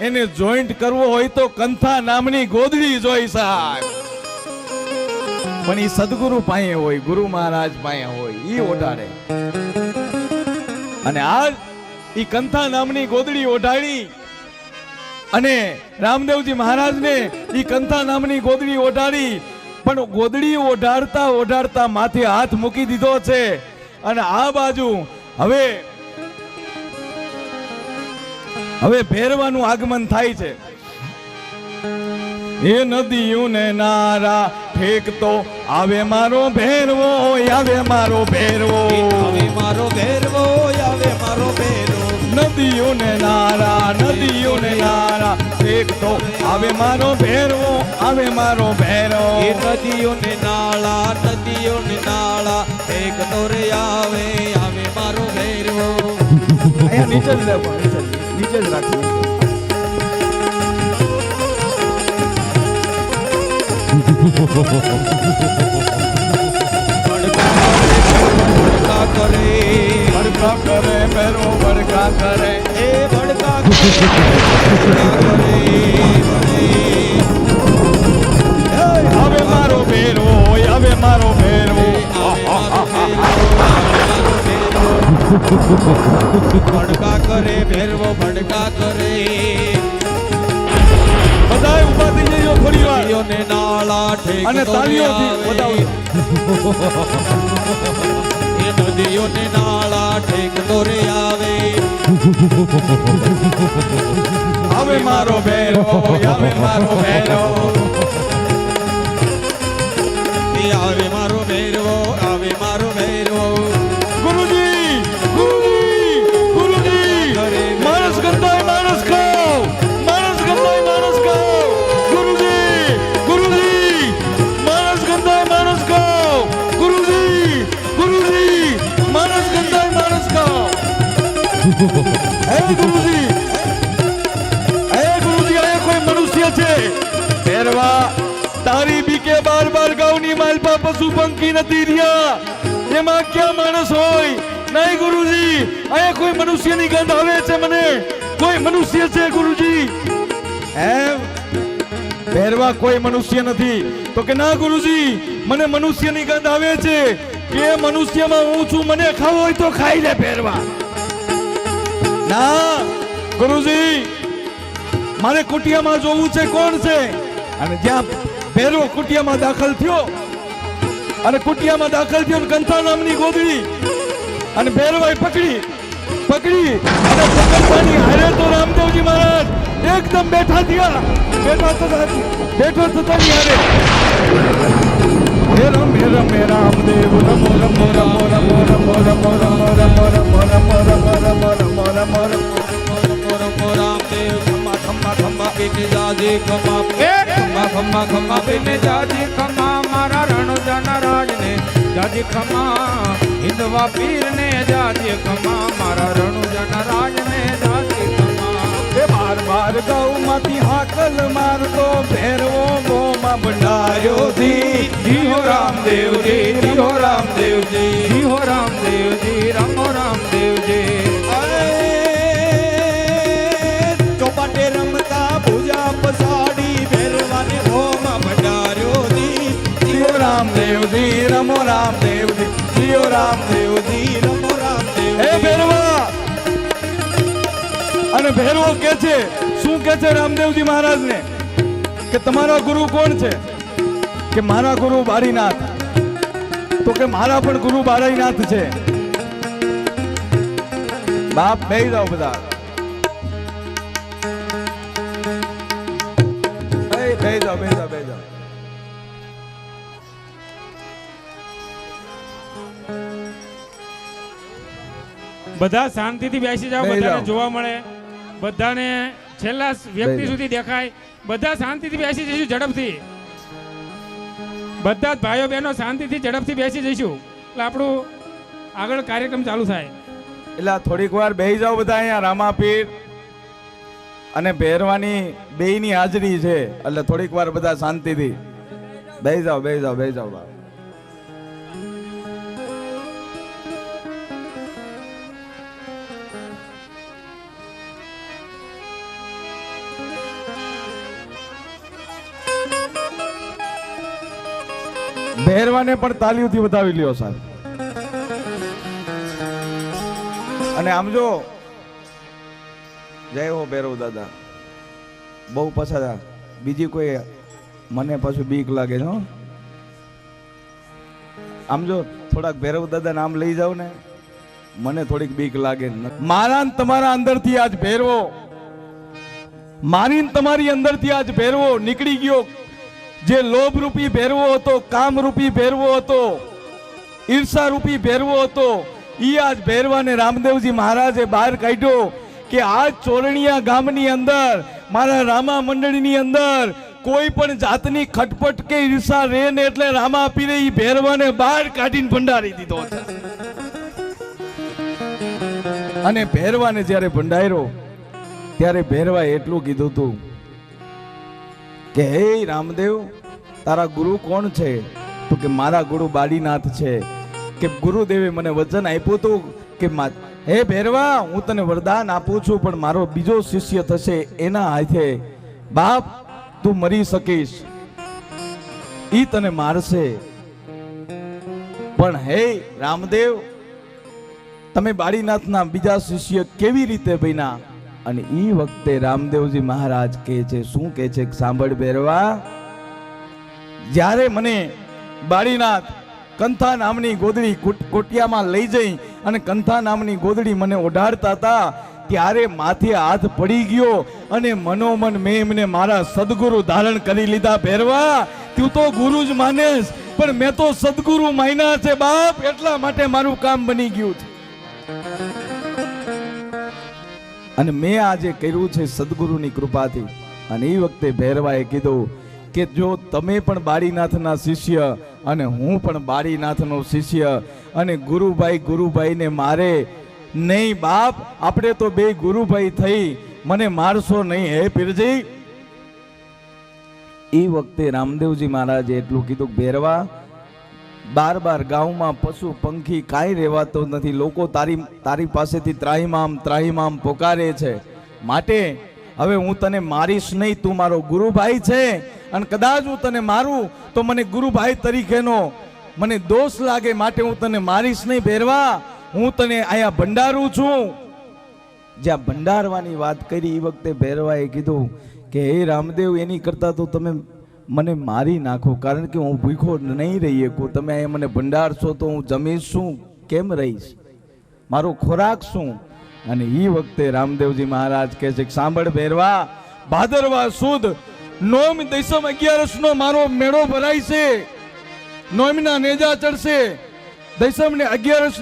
F: એને જોઈન્ટ કરવો હોય તો કંથા નામની ગોદડી જોઈ સાહેબ. પણ ઈ સદગુરુ પાસે હોય, ગુરુ મહારાજ પાસે હોય, ઈ ઓઢાડે. અને આજ ઈ કંથા નામની ગોદડી ઓઢાડી અને રામદેવજી મહારાજને ઈ કંથા નામની ગોદડી ઓઢાડી. પણ ગોદડી ઓઢાડતા ઓઢાડતા માથે હાથ મૂકી દીધો છે. અને આ બાજુ હવે ભેરવાનું આગમન થાય છે. એ નદીયું ને નારા ફેંકતો આવે મારો ભેરવો, આવે મારો ભેરવો,
D: આવે મારો ભેરવો, આવે મારો ભેરવો.
F: નદીયું ને નારા ફેંકતો આવે મારો ભેરવો, આવે મારો ભેરવો.
D: એ નદીઓ ને નાળા એક તોરે આવે મારો ભેરવો.
F: અહીંયા નીચે જ લેવો, નીચે જ રાખવું.
D: ભડકા કરે
F: ભેરવો ભડકા કરે,
D: એ ભડકા કરે
F: હવે મારો
D: ભડકા કરે ભેરવો ભડકા કરે
F: બધાય ઊભા થઈ જજો થોડી વાર
D: નદીઓને નાળા ઠેક
F: અને તાળીઓથી વધાવો.
D: એ નદીઓને નાળા ઠેક દોરે આવે
F: આવે મારો ભેરો આવે મારો ભેરો
D: એ આવે મારો ભેરવો આવે મારો ભેરવો
F: ગુરુજી ગુરુજી ગુરુજી માણસ ગંધાય માણસ ખાઓ માણસ ગંધાય માણસ ખાઓ ગુરુજી ગુરુજી માણસ ગંધાય માણસ ખાઓ ગુરુજી ગુરુજી માણસ ગંધાય માણસ ખાઓ હે ગુરુજી આ કોઈ મનુષ્ય છે ભેરવા તારી બીકે બાર બાર ગાઉની માલપા પશુ પંખી નથી રહ્યા એમાં ક્યાં માણસ હોય નહીં ગુરુજી અહીંયા કોઈ મનુષ્યની ગંધ આવે છે મને કોઈ મનુષ્ય છે ગુરુજી એમ ભેરવા કોઈ મનુષ્ય નથી તો કે ના ગુરુજી મને મનુષ્યની ગંધ આવે છે કે મનુષ્યમાં હું છું મને ખાવું હોય તો ખાઈ લે ભેરવા ના ગુરુજી મારે કુટિયામાં જોવું છે કોણ છે અને જ્યાં ભેરવો કુટિયામાં દાખલ થયો અને કુટિયામાં દાખલ થયો અને કંથા નામની ગોદડી અને ભેરવાએ પકડી અને પકડવાની હારે તો રામદેવજી મહારાજ એકદમ બેઠા થયા બેઠો થતા ની હારે હે રમે રમે રામદેવ રમો રમો રમો રમો રમો રમો રમો રમો રમો રમો રમો રમો રમો રમો રમો
D: રામદેવ ખમ્મા ખમ્મા ખમ્મા પીને જાજે ખમ્મા ખમ્મા ખમ્મા ખમ્મા પીને
E: જાજી ખમા મારા રણુજન રાજને જાજી ખમા હિંદવા પીરને જાજી ખમા મારા રણુજન રાજને જાજી ખમા
F: બાર બાર ગૌ માંથી હાકલ મારતો ભેરવો ગોમાં બંડાયો ધી
E: જીહો રામદેવજી જીહો રામદેવજી જીહો રામદેવજી રમો રામદેવજી
D: ચોપાટે રમતા ભુજા પસાડી ભેરવાને ભોમાં ભંડાર્યો દી
F: જીઓ રામદેવજી રમો રામદેવજી જીઓ રામદેવજી
D: રમો રામદેવ
F: હે ભેરવા અને ભેરવો કે છે શું કે છે રામદેવજી મહારાજને કે તમારા ગુરુ કોણ છે કે મારા ગુરુ બારીનાથ તો કે મારા પણ ગુરુ બારીનાથ છે બાપ બેહી જાઓ બધા બેહી જાઓ બેહી જાઓ બેહી જાઓ
G: બધા શાંતિથી બેસી જાઓ
F: બેસી
G: બધાને
F: જાઓ.
G: જોવા મળે બધાને છેલ્લા વ્યક્તિ
F: બેસી
G: સુધી દેખાય બધા શાંતિથી બેસી જઈશું ઝડપથી બધા જ ભાઈઓ બહેનો શાંતિથી ઝડપથી બેસી જઈશું એટલે આપણું આગળ કાર્યક્રમ ચાલુ થાય
F: એટલે આ થોડીક વાર બેહી જાઓ બધા અહીંયા રામાપીર અને ભેરવાની બેયની હાજરી છે એટલે થોડીક વાર બધા શાંતિથી બેહી જાઓ બેહી જાઓ બેહી જાઓ બાપ. ભેરવાને પણ તાલીઓથી વધાવી લ્યો સાહેબ અને આમ જો જય હો ભૈરવ દાદા બહુ પછાડા બીજી કોઈ મને પાછું બીક લાગે છે હો. આમ જો થોડાક ભૈરવ દાદા નામ લઈ જાવ ને મને થોડીક બીક લાગે મારા ને તમારા અંદરથી આજ ભેરવો મારી ને તમારી અંદરથી આજ ભેરવો નીકળી ગયો જે લોભ રૂપી ભેરવો હતો કામ રૂપી ભેરવો હતો ઈર્ષા રૂપી ભેરવો હતો ઈ આજ ભેરવાને રામદેવજી મહારાજે બહાર કાઢ્યો કે આજ ચોરણિયા ગામની અંદર મારા રામા મંડળીની અંદર કોઈ પણ જાતની ખટપટ કે ઈર્ષા રહે ને એટલે રામા પીરે ઈ ભેરવાને બહાર કાઢીને ભંડારી દીધો છે અને ભેરવાને જ્યારે ભંડાર્યો ત્યારે ભેરવાએ એટલું કીધું હતું કે હે રામદેવ તારા ગુરુ કોણ છે તો કે મારા ગુરુ બાળીનાથ છે કે ગુરુદેવે મને વચન આપ્યું હતું કે હે ભેરવા હું તને વરદાન આપું છું પણ મારો બીજો શિષ્ય થશે એના હાથે બાપ તું મરી શકીશ ઈ તને મારશે પણ હે રામદેવ તમે બાળીનાથના બીજા શિષ્ય કેવી રીતે બન્યા? અને એ વખતે રામદેવજી મહારાજ કહે છે, શું કહે છે? સાંભળ ભેરવા, જ્યારે મને બાળીનાથ કંથા નામની ગોદડી કોટિયામાં લઈ જઈ અને કંથા નામની ગોદડી મને ઓઢાડતા હતા, ત્યારે માથે હાથ પડી ગયો અને મનોમન મેં એમને મારા સદગુરુ ધારણ કરી લીધા. ભેરવા, તું તો ગુરુ જ માનેસ, પણ મેં તો સદગુરુ માન્યા છે બાપ, એટલા માટે મારું કામ બની ગયું છે. અને મેં આજે કર્યું છે સદગુરુની કૃપાથી. અને એ વખતે ભેરવાએ કીધું કે જો તમે પણ બાળીનાથના શિષ્ય અને હું પણ બાળીનાથનો શિષ્ય, અને ગુરુભાઈને મારે નહીં બાપ, આપણે તો બે ગુરુભાઈ થઈ, મને મારશો નહીં હે પીરજી. એ વખતે રામદેવજી મહારાજે એટલું કીધું, ભેરવા, બાર ગામમાં પશુ પંખી કાંઈ રહેવાતો નથી, લોકો તારી પાસેથી ત્રાહિમામ પોકારે છે, માટે હવે હું તને મારીશ નહીં, તું મારો ગુરુભાઈ છે, અને કદાચ હું તને મારું તો મને ગુરુભાઈ તરીકેનો મને દોષ લાગે, માટે હું તને મારીશ નહીં. ભેરવા, હું તને અહીંયા ભંડારું છું. જ્યાં ભંડારવાની વાત કરી એ વખતે ભેરવાએ કીધું કે હે રામદેવ, એની કરતા તો તમે મને મારી નાખો, કારણ કે હું ભૂખો નહીં રહી શકું. તમે અહીંયા મને ભંડારશો તો હું જમીશ શું, કેમ રહીશ, મારો ખોરાક શું? અને એ વખતે રામદેવજી મહારાજ કહે છે, સાંભળ ભેરવા, ભાદરવા સુદ નોમ દસમ 11 નો મારો મેળો ભરાય છે, નોમના નેજા ચડશે, દસમ ને 11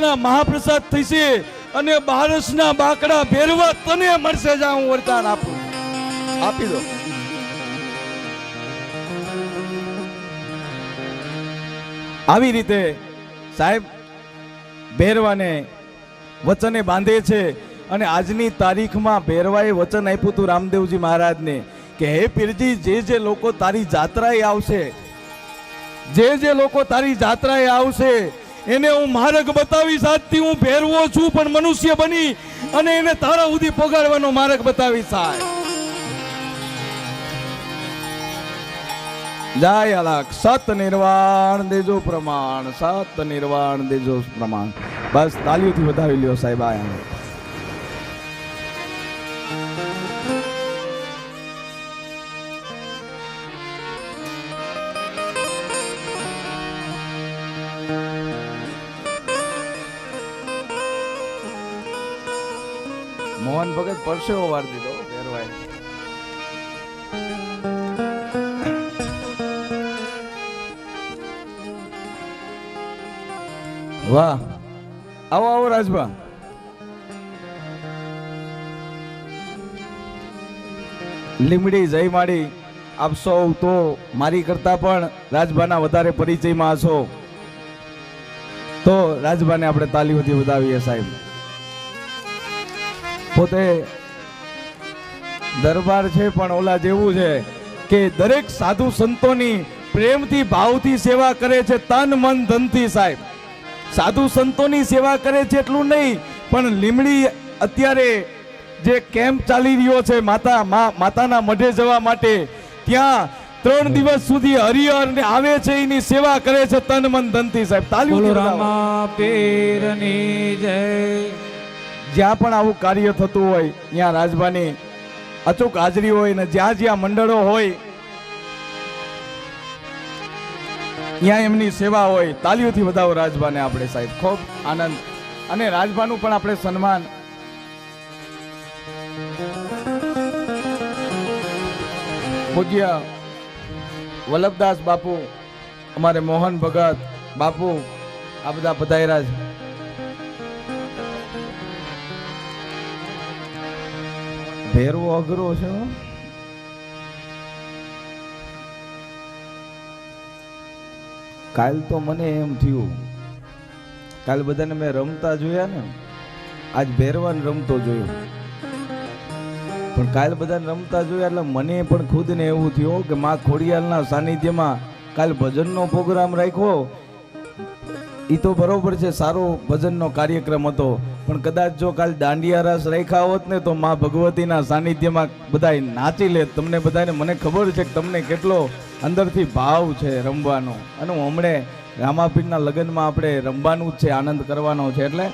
F: ના મહાપ્રસાદ થશે, અને 12 ના બાકડા ભેરવા તને મળશે. જા, હું વરદાન આપું, આપી દો. આવી રીતે સાહેબ ભેરવાને વચને બાંધે છે. અને આજની તારીખમાં ભેરવાએ વચન આપ્યું હતું રામદેવજી મહારાજને કે હે પીરજી, જે લોકો તારી જાત્રાએ આવશે, જે લોકો તારી જાત્રાએ આવશે એને હું માર્ગ બતાવીશ. આજથી હું ભેરવો છું પણ મનુષ્ય બની અને એને તારા સુધી પહોંચાડવાનો માર્ગ બતાવીશ. સાહેબ જય અલખ, સત નિર્વાણ દેજો પ્રમાણ, સત નિર્વાણ દેજો પ્રમાણ. બસ તાલીઓથી વધાવી લ્યો સાહેબ. આયા મોહન ભગત પરસેવો વાર દીધો ભેરવાએ. વાહ, આવો આવો રાજભા. લીમડી જય માડી, આપ સૌ તો મારી કરતા પણ રાજભાના વધારે પરિચયમાં હશો, તો રાજભાને આપણે તાલીઓથી વધાવીએ સાહેબ. પોતે દરબાર છે પણ ઓલા જેવું છે કે દરેક સાધુ સંતોની પ્રેમથી ભાવથી સેવા કરે છે, તન મન ધનથી સાહેબ. સાધુ સંતોની સેવા કરે છે એટલું નહીં, પણ લીમડી અત્યારે જે કેમ્પ ચાલી રહ્યો છે માતાના મઢે જવા માટે, ત્યાં 3 દિવસ સુધી હરિહર ને આવે છે, એની સેવા કરે છે તન મન ધનથી સાહેબ. તાલીઓ
E: રામા પીરની જય.
F: જ્યાં પણ આવું કાર્ય થતું હોય ત્યાં રાજભાની અચૂક હાજરી હોય, ને જ્યાં જ્યાં મંડળો હોય ત્યાં એમની સેવા હોય. તાલીઓથી વધાવો રાજભાને આપણે સાહેબ. ખૂબ આનંદ. અને રાજભાનું પણ આપણે સન્માન. પૂજ્ય વલ્લભદાસ બાપુ, અમારે મોહન ભગત બાપુ, આ બધા પધાર્યા છે. ભેરવો અઘરો છે. કાલ તો મને એમ થયું, કાલ બધાને મેં રમતા જોયા ને, આજ ભેરવાને રમતો જોયો, પણ કાલ બધાને રમતા જોયા એટલે મને પણ ખુદને એવું થયું કે માં ખોડિયાલના સાનિધ્યમાં કાલ ભજનનો પ્રોગ્રામ રાખ્યો. એ તો બરોબર છે, સારો ભજનનો કાર્યક્રમ હતો, પણ કદાચ જો કાલ દાંડિયા રાસ રાખ્યા હોત ને તો માં ભગવતીના સાનિધ્યમાં બધા નાચી લે. તમને બધાને મને ખબર છે કે તમને કેટલો અંદરથી ભાવ છે રમવાનો. અને હું હમણે
B: રામાપીરના લગ્નમાં આપણે રમવાનું જ છે, આનંદ કરવાનો છે. એટલે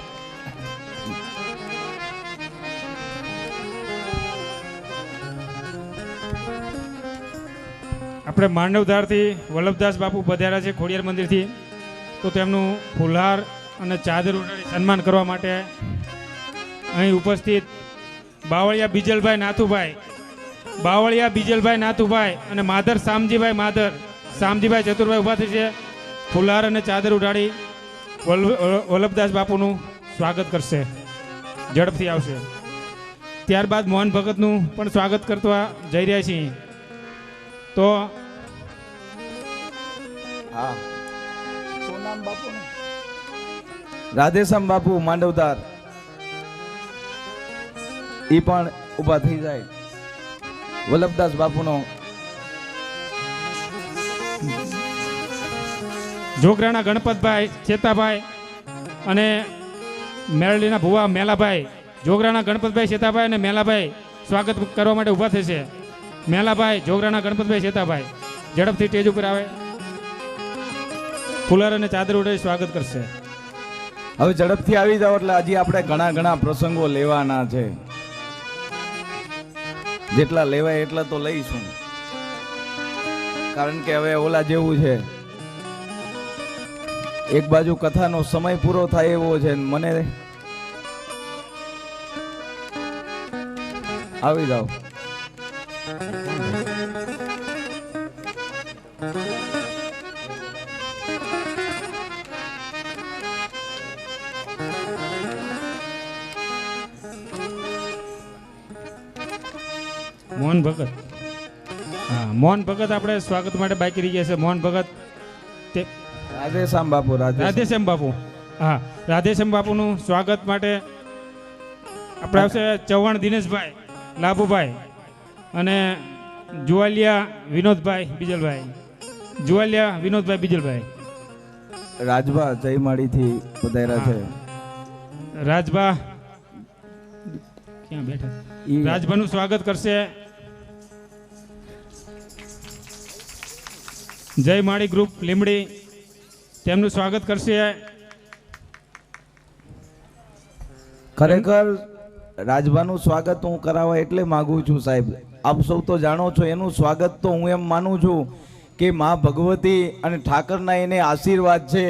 G: આપણે માંડવધારથી વલ્લભદાસ બાપુ પધાર્યા છે ખોડિયાર મંદિરથી, તો તેમનું ફુલહાર અને ચાદર ઉડાડી સન્માન કરવા માટે અહીં ઉપસ્થિત બાવળિયા બીજલભાઈ નાથુભાઈ અને માધર શામજીભાઈ ચતુરભાઈ ઊભા થઈ છે. ફુલહાર અને ચાદર ઉડાડી વલ્લભદાસ બાપુનું સ્વાગત કરશે, ઝડપથી આવશે. ત્યારબાદ મોહન ભગતનું પણ સ્વાગત કરવા જઈ રહ્યા છીએ. તો
B: હા, શું નામ બાપુનું? રાધેશ્યામ બાપુ માંડવદાર, ઈ પણ ઊભા થઈ જાય. વલ્લભદાસ બાપુનો
G: જોગરાણા ગણપતભાઈ ચેતાભાઈ અને મેરડીના ભુવા મેલાભાઈ, જોગરાણા ગણપતભાઈ ચેતાભાઈ અને મેલાભાઈ સ્વાગત કરવા માટે ઊભા થશે. મેલાભાઈ, જોગરાણા ગણપતભાઈ ચેતાભાઈ ઝડપથી સ્ટેજ ઉપર આવે, ફુલર અને ચાદર ઉડાડી સ્વાગત કરશે.
B: હવે ઝડપથી આવી જાઓ, એટલે હજી આપણે ઘણા પ્રસંગો લેવાના છે. જેટલા લેવાય એટલા તો લઈશું, કારણ કે હવે ઓલા જેવું છે, એક બાજુ કથાનો સમય પૂરો થાય એવો છે. મને આવી જાઓ.
G: મોહન ભગત, હા મોહન ભગત આપણે સ્વાગત માટે બાકી રહી ગયા છે. મોહન ભગત તે
B: રાધેશ્યામ બાપુ,
G: રાધેશ્યામ બાપુ, હા રાધેશ્યામ બાપુનું સ્વાગત માટે આપણે આવશે ચૌહાણ દિનેશભાઈ, લાભુભાઈ અને જુવાલિયા વિનોદભાઈ બીજલભાઈ.
B: રાજભા જયમાળીથી પધાર્યા છે.
G: રાજભા ક્યાં બેઠા? રાજભાનું સ્વાગત કરશે જય માળી ગ્રુપ લીમડી, તેમનું સ્વાગત કરશે.
B: ખરેખર રાજભાનું સ્વાગત હું કરાવવા એટલે માંગુ છું સાહેબ. આપ સૌ તો જાણો છો, એનું સ્વાગત તો હું એમ માનું છું કે મા ભગવતી અને ઠાકરના એને આશીર્વાદ છે,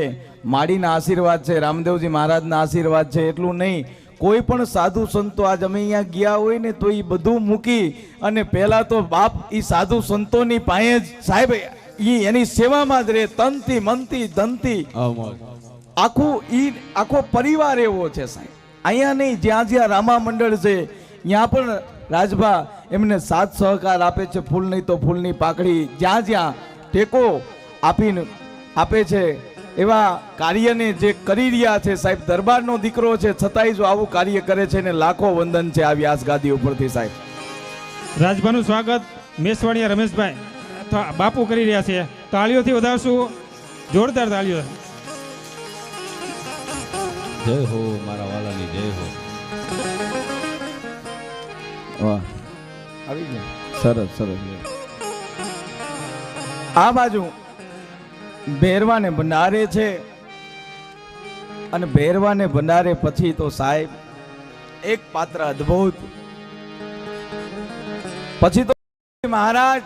B: માડીના આશીર્વાદ છે, રામદેવજી મહારાજના આશીર્વાદ છે. એટલું નહીં, કોઈ પણ સાધુ સંતો આજ અમે અહીંયા ગયા હોય ને તો એ બધું મૂકી અને પહેલા તો બાપ એ સાધુ સંતોની પાસે જ સાહેબ એની સેવામાં જ રહે, તનથી મનથી ધનથી. આખો પરિવાર એવો છે સાહેબ. અહીંયા નહીં, જ્યાં જ્યાં રામા મંડળ છે ત્યાં પણ રાજભા એમને સાથ સહકાર આપે છે. ફૂલ નહીં તો ફૂલની પાકડી, જ્યાં જ્યાં ટેકો આપીને આપે છે. એવા કાર્યને જે કરી રહ્યા છે સાહેબ, દરબારનો દીકરો છે છતાંય જો આવું કાર્ય કરે છે ને લાખો વંદન છે આ વ્યાસ ગાદી ઉપરથી સાહેબ.
G: રાજભાનું સ્વાગત મેસવાડિયા રમેશભાઈ બાપુ કરી રહ્યા છે. તાળીઓથી વધારશું, જોરદાર તાળીઓ.
H: જય હો મારા વાલાની જય હો.
B: વાહ, આવી ગયા, સરસ. આ બાજુ ભેરવાને ભંડારે છે, અને ભેરવાને ભંડારે પછી તો સાહેબ એક પાત્ર અદ્ભુત. પછી તો મહારાજ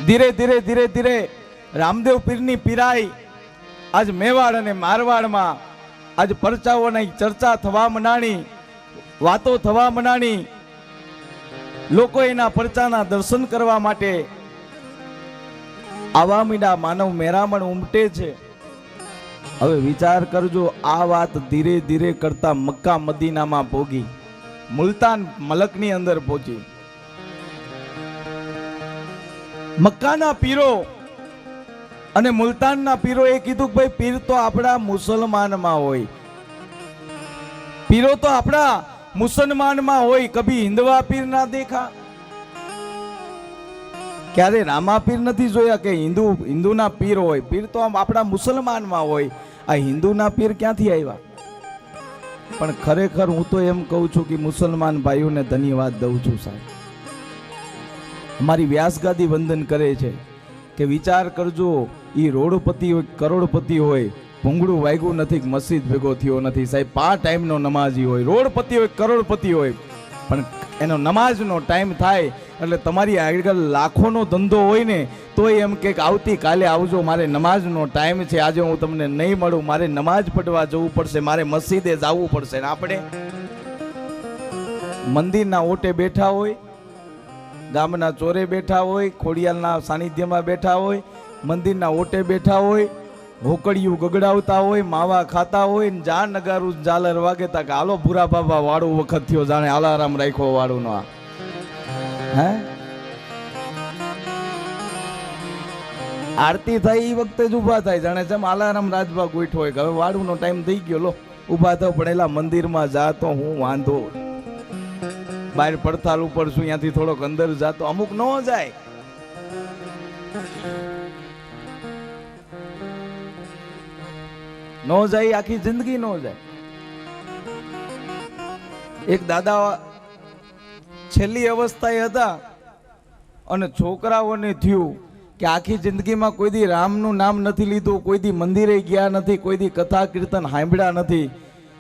B: ધીરે ધીરે રામદેવ પીરની પીરાઈ આજ મેવાડ અને મારવાડમાં આજ પરચાઓની ચર્ચા થવા મંડાણી, વાતો થવા મંડાણી. લોકો એના પરચાના દર્શન કરવા માટે આવા મીડા માનવ મેરામણ ઉમટે છે. હવે વિચાર કરજો, આ વાત ધીરે ધીરે કરતા મક્કા મદીનામાં પહોંચી, મુલતાન મલકની અંદર પહોંચી. મક્કાના પીરો અને મુલતાનના પીરો એ કીધું કે ભાઈ પીર તો આપણા મુસલમાનમાં હોય, પીરો તો આપણા મુસલમાનમાં હોય, કભી હિન્દવા પીર ના દેખા. ક્યારે રામા પીર નથી જોયા કે હિન્દુના પીર હોય. પીર તો આપણા મુસલમાનમાં હોય, આ હિન્દુના પીર ક્યાંથી આવ્યા? પણ ખરેખર હું તો એમ કહું છું કે મુસલમાન ભાઈઓને ધન્યવાદ દઉં છું સાહેબ. અમારી વ્યાસગાદી વંદન કરે છે કે વિચાર કરજો, ઈ રોડપતિ હોય કરોડપતિ હોય, ભૂંગળું વાગ્યું નથી, મસ્જિદ ભેગો થયો નથી. સાહેબ 5 ટાઈમનો નમાજી હોય, રોડપતિ હોય કરોડપતિ હોય, પણ એનો નમાજનો ટાઈમ થાય એટલે તમારી આગળ લાખોનો ધંધો હોય ને તોય એમ કે આવતીકાલે આવજો, મારે નમાજનો ટાઈમ છે, આજે હું તમને નહીં મળું, મારે નમાજ પઢવા જવું પડશે, મારે મસ્જિદે જવું પડશે. ને આપણે મંદિરના ઓટે બેઠા હોય, ગામના ચોરે બેઠા હોય, ખોડિયાલના સાનિધ્યમાં બેઠા હોય, મંદિરના ઓટે બેઠા હોય, હોકડિયું ગગડાવતા હોય, માવા ખાતા હોય, ને જા નગારું ઝાલર વાગે તા કે હાલો ભૂરા બાબા વાળું વખત થયો, જાણે આલારામ રાખ્યો વાળું નો. હે આરતી થાય એ વખતે જ ઊભા થાય, જાણે જેમ આલારામ રાજભા ગોઠવો હોય કે હવે વાળુંનો ટાઈમ થઈ ગયો, લો ઊભા થાવ. પડેલા મંદિરમાં જા તો હું વાંધો, બહાર પડતાલ ઉપર છું, ત્યાંથી થોડોક અંદર જાતો, અમુક ન જાય. નો જાય, આખી જિંદગી નો જાય. એક દાદા છેલ્લી અવસ્થાએ હતા અને છોકરાઓને થયું કે આખી જિંદગીમાં કોઈ દી રામનું નામ નથી લીધું, કોઈ દી મંદિરે ગયા નથી, કોઈ દી કથા કીર્તન સાંભળ્યા નથી,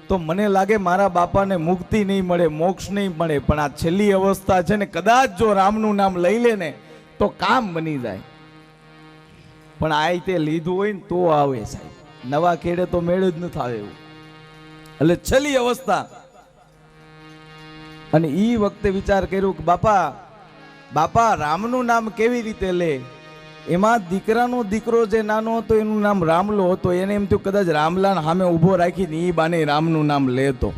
B: તો મને લાગે મારા બાપાને મુક્તિ નહીં મળે, મોક્ષ નહીં મળે. પણ આ છેલ્લી અવસ્થા છે ને, કદાચ જો રામનું નામ લઈ લે ને તો કામ બની જાય. પણ આ રીતે લીધું હોય ને તો આવે સાહેબ, નવા કેડે તો મેળ જ નથી આવે એવું. એટલે છેલ્લી અવસ્થા. અને એ વખતે વિચાર કર્યો કે બાપા રામનું નામ કેવી રીતે લે? એમાં દીકરાનો દીકરો જે નાનો હતો એનું નામ રામલો હતો, એને એમ થયું કદાચ રામલાને સામે ઊભો રાખીને એ બાને રામનું નામ લેતો.